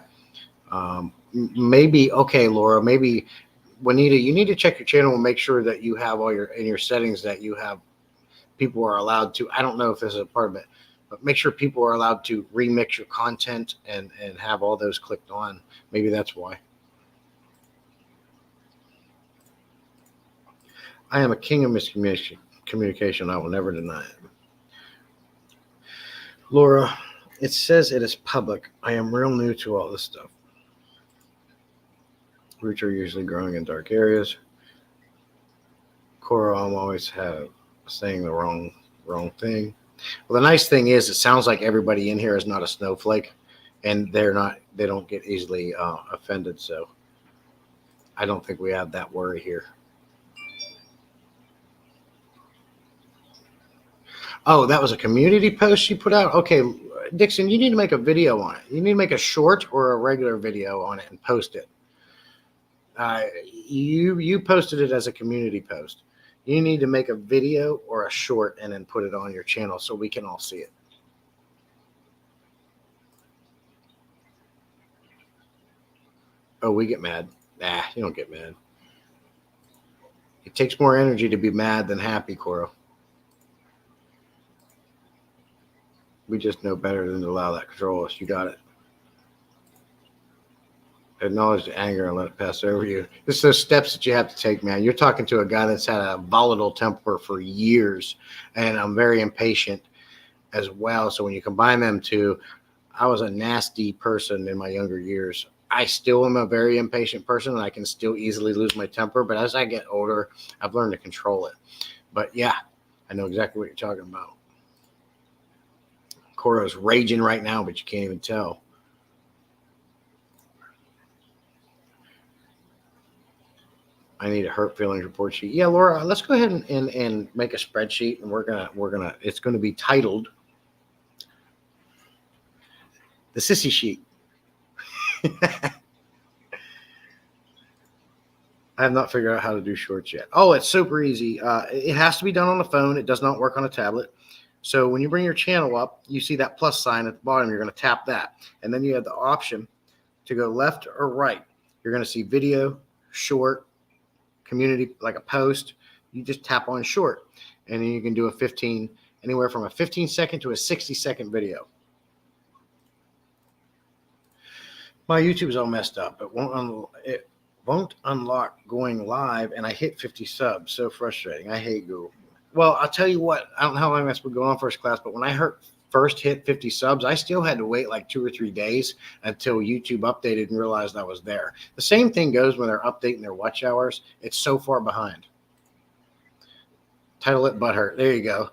Maybe, okay, Laura, maybe Juanita, you need to check your channel and make sure that you have all in your settings that you have people are allowed to. I don't know if this is a part of it, but make sure people are allowed to remix your content and have all those clicked on. Maybe that's why. I am a king of miscommunication. I will never deny it. Laura, it says it is public. I am real new to all this stuff. Roots are usually growing in dark areas. Cora, I'm always saying the wrong thing. Well, the nice thing is, it sounds like everybody in here is not a snowflake, and they don't get easily offended. So I don't think we have that worry here. Oh, that was a community post she put out? Okay, Dixon, you need to make a video on it. You need to make a short or a regular video on it and post it. You posted it as a community post. You need to make a video or a short and then put it on your channel so we can all see it. Oh, we get mad. You don't get mad. It takes more energy to be mad than happy, Coro. We just know better than to allow that to control us. You got it. Acknowledge the anger and let it pass over you. It's those steps that you have to take, man. You're talking to a guy that's had a volatile temper for years, and I'm very impatient as well. So when you combine them two, I was a nasty person in my younger years. I still am a very impatient person, and I can still easily lose my temper. But as I get older, I've learned to control it. But yeah, I know exactly what you're talking about. Coro's raging right now, but you can't even tell. I need a hurt feelings report sheet. Yeah, Laura, let's go ahead and make a spreadsheet, and it's gonna be titled the Sissy Sheet. I have not figured out how to do shorts yet. Oh, it's super easy. It has to be done on the phone. It does not work on a tablet. So when you bring your channel up, you see that plus sign at the bottom. You're going to tap that. And then you have the option to go left or right. You're going to see video, short, community, like a post. You just tap on short. And then you can do anywhere from a 15-second to a 60-second video. My YouTube is all messed up. It won't unlock going live, and I hit 50 subs. So frustrating. I hate Google. Well, I'll tell you what. I don't know how long that's been going on first class, but when I first hit 50 subs, I still had to wait like 2 or 3 days until YouTube updated and realized I was there. The same thing goes when they're updating their watch hours. It's so far behind. Title it Butthurt. There you go.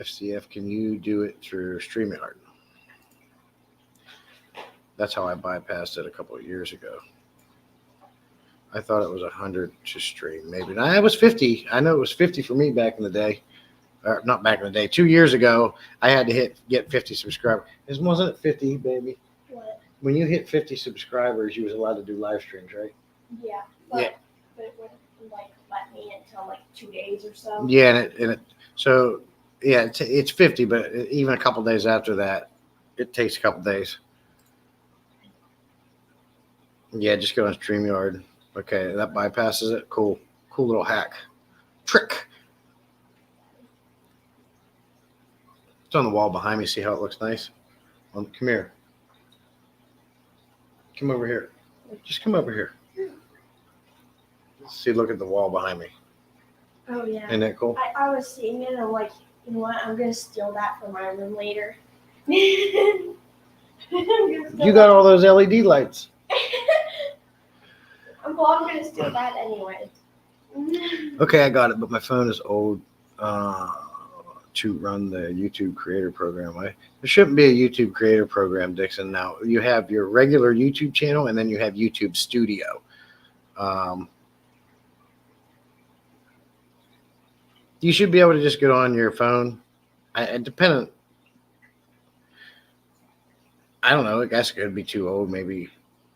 FCF, can you do it through StreamYard? That's how I bypassed it a couple of years ago. I thought it was 100 to stream, maybe. No, it was 50. I know it was 50 for me back in the day. Or not back in the day. 2 years ago, I had to get 50 subscribers. Wasn't it 50, baby? What? When you hit 50 subscribers, you was allowed to do live streams, right? Yeah. But it wouldn't let me until like 2 days or so. Yeah, so Yeah, it's 50, but even a couple days after that, it takes a couple days. Yeah, just go on StreamYard. Okay, that bypasses it. Cool little hack. Trick. It's on the wall behind me. See how it looks nice? Come here. Come over here. Just come over here. See, look at the wall behind me. Oh, yeah. Isn't that cool? I was seeing it and I'm like, you know what? I'm going to steal that from my room later. You got all those LED lights. Well, I'm going to steal that anyway. Okay, I got it, but my phone is old to run the YouTube creator program. There shouldn't be a YouTube creator program, Dixon. Now, you have your regular YouTube channel, and then you have YouTube Studio. You should be able to just get on your phone. I don't know. I guess it could be too old, maybe.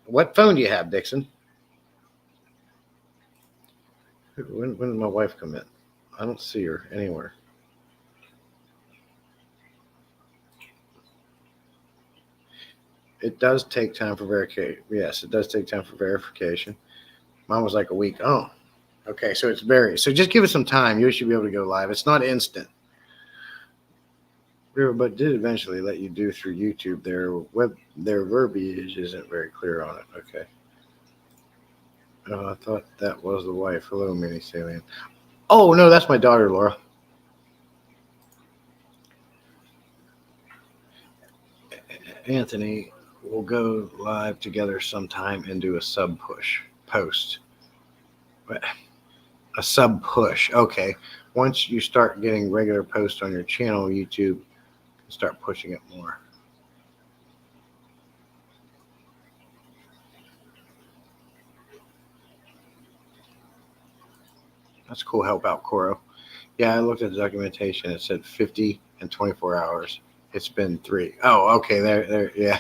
What phone do you have, Dixon? When did my wife come in? I don't see her anywhere. It does take time for verification. Yes, it does take time for verification. Mine was like a week. Oh, okay. So so just give it some time. You should be able to go live. It's not instant. But did eventually let you do through YouTube. Their verbiage isn't very clear on it. Okay. Oh, I thought that was the wife. Hello, Mini Salient. Oh, no, that's my daughter, Laura. Anthony, we'll go live together sometime and do a sub post. A sub push. Okay. Once you start getting regular posts on your channel, YouTube can start pushing it more. That's cool. Help out, Coro. Yeah, I looked at the documentation. It said 50 and 24 hours. It's been 3. Oh, okay. There. Yeah.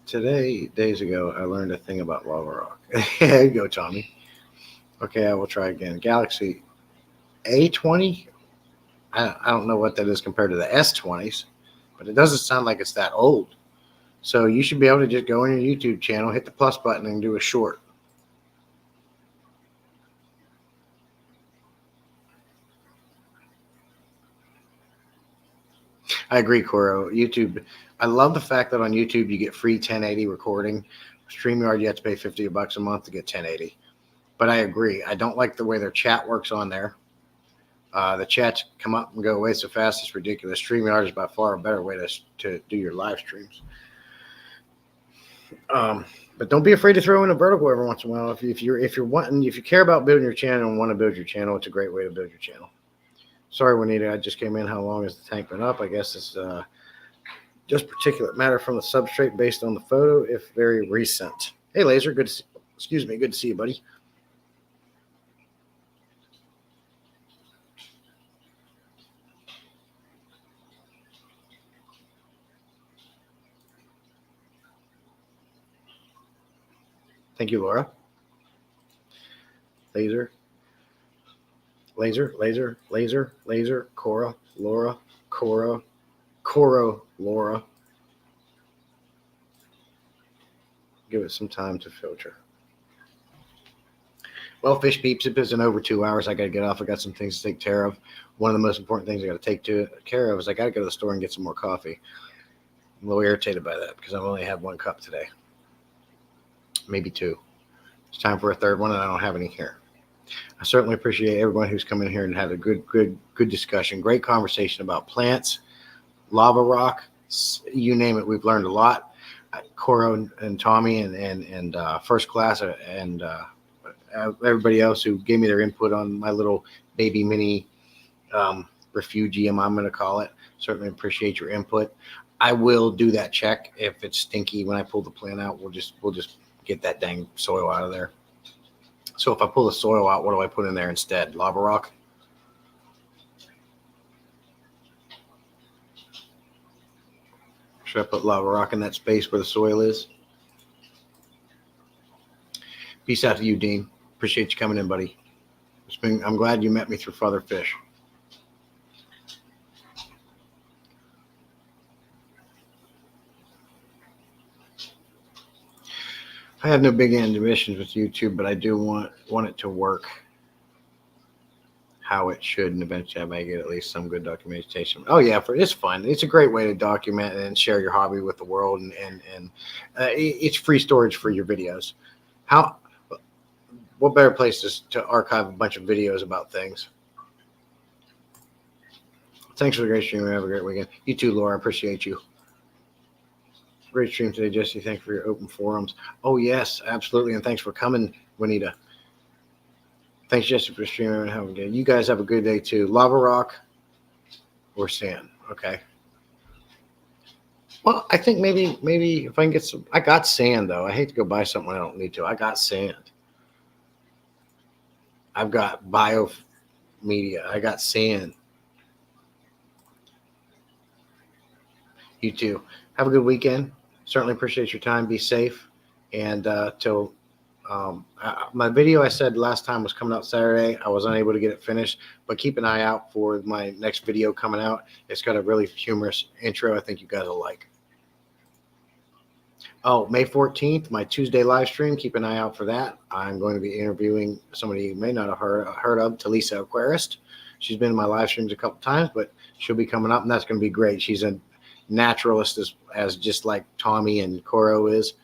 Days ago, I learned a thing about lava rock. There you go, Tommy. Okay, I will try again. Galaxy A20. I don't know what that is compared to the S20s, but it doesn't sound like it's that old. So you should be able to just go on your YouTube channel, hit the plus button, and do a short. I agree, Coro. YouTube. I love the fact that on YouTube you get free 1080 recording. StreamYard, you have to pay $50 a month to get 1080. But I agree. I don't like the way their chat works on there. The chats come up and go away so fast, it's ridiculous. StreamYard is by far a better way to do your live streams. But don't be afraid to throw in a vertical every once in a while. If you care about building your channel and want to build your channel, it's a great way to build your channel. Sorry, Juanita, I just came in. How long has the tank been up? I guess it's just particulate matter from the substrate based on the photo, if very recent. Hey, Laser, good to see you, buddy. Thank you, Laura. Laser, Cora, Laura, Laura. Give it some time to filter. Well, Fish Peeps, if it's in over 2 hours, I got to get off. I got some things to take care of. One of the most important things I got to take care of is I got to go to the store and get some more coffee. I'm a little irritated by that because I've only had 1 cup today. Maybe 2. It's time for a 3rd one, and I don't have any here. I certainly appreciate everyone who's come in here and had a good discussion. Great conversation about plants, lava rock, you name it. We've learned a lot. Coro and Tommy and First Class and everybody else who gave me their input on my little baby mini refugium, I'm going to call it. Certainly appreciate your input. I will do that check. If it's stinky when I pull the plant out, we'll just get that dang soil out of there. So if I pull the soil out, what do I put in there instead? Lava rock? Should I put lava rock in that space where the soil is? Peace out to you, Dean. Appreciate you coming in, buddy. I'm glad you met me through Father Fish. I have no big ambitions with YouTube, but I do want it to work how it should, and eventually I may get at least some good documentation. Oh yeah, it's fun. It's a great way to document and share your hobby with the world, and it's free storage for your videos. What better places to archive a bunch of videos about things? Thanks for the great stream. Have a great weekend. You too, Laura. I appreciate you. Great stream today, Jesse. Thank you for your open forums. Oh yes, absolutely, and thanks for coming, Juanita. Thanks, Jesse, for streaming. Have a good. You guys have a good day too. Lava rock or sand? Okay. Well, I think maybe if I can get some. I got sand though. I hate to go buy something I don't need to. I got sand. I've got bio media. I got sand. You too. Have a good weekend. Certainly appreciate your time. Be safe. And till my video I said last time was coming out Saturday. I was unable to get it finished, but keep an eye out for my next video coming out. It's got a really humorous intro I think you guys will like. Oh, May 14th, my Tuesday live stream. Keep an eye out for that. I'm going to be interviewing somebody you may not have heard of, Talisa Aquarist. She's been in my live streams a couple times, but she'll be coming up, and that's going to be great. She's a naturalist as just like Tommy and Coro is,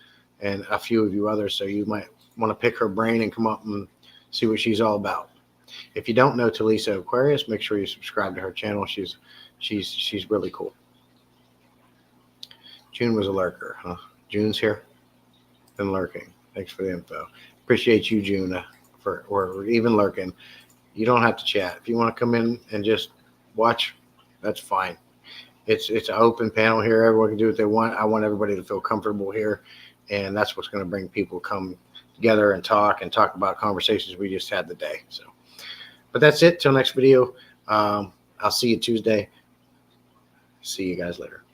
and a few of you others. So you might want to pick her brain and come up and see what she's all about. If you don't know Talisa Aquarius, make sure you subscribe to her channel. She's really cool. June was a lurker, huh? June's here and lurking. Thanks for the info. Appreciate you, June, or even lurking. You don't have to chat. If you want to come in and just watch, that's fine. It's an open panel here. Everyone can do what they want. I want everybody to feel comfortable here, and that's what's going to bring people come together and talk about conversations we just had today. So, but that's it. Till next video. I'll see you Tuesday. See you guys later.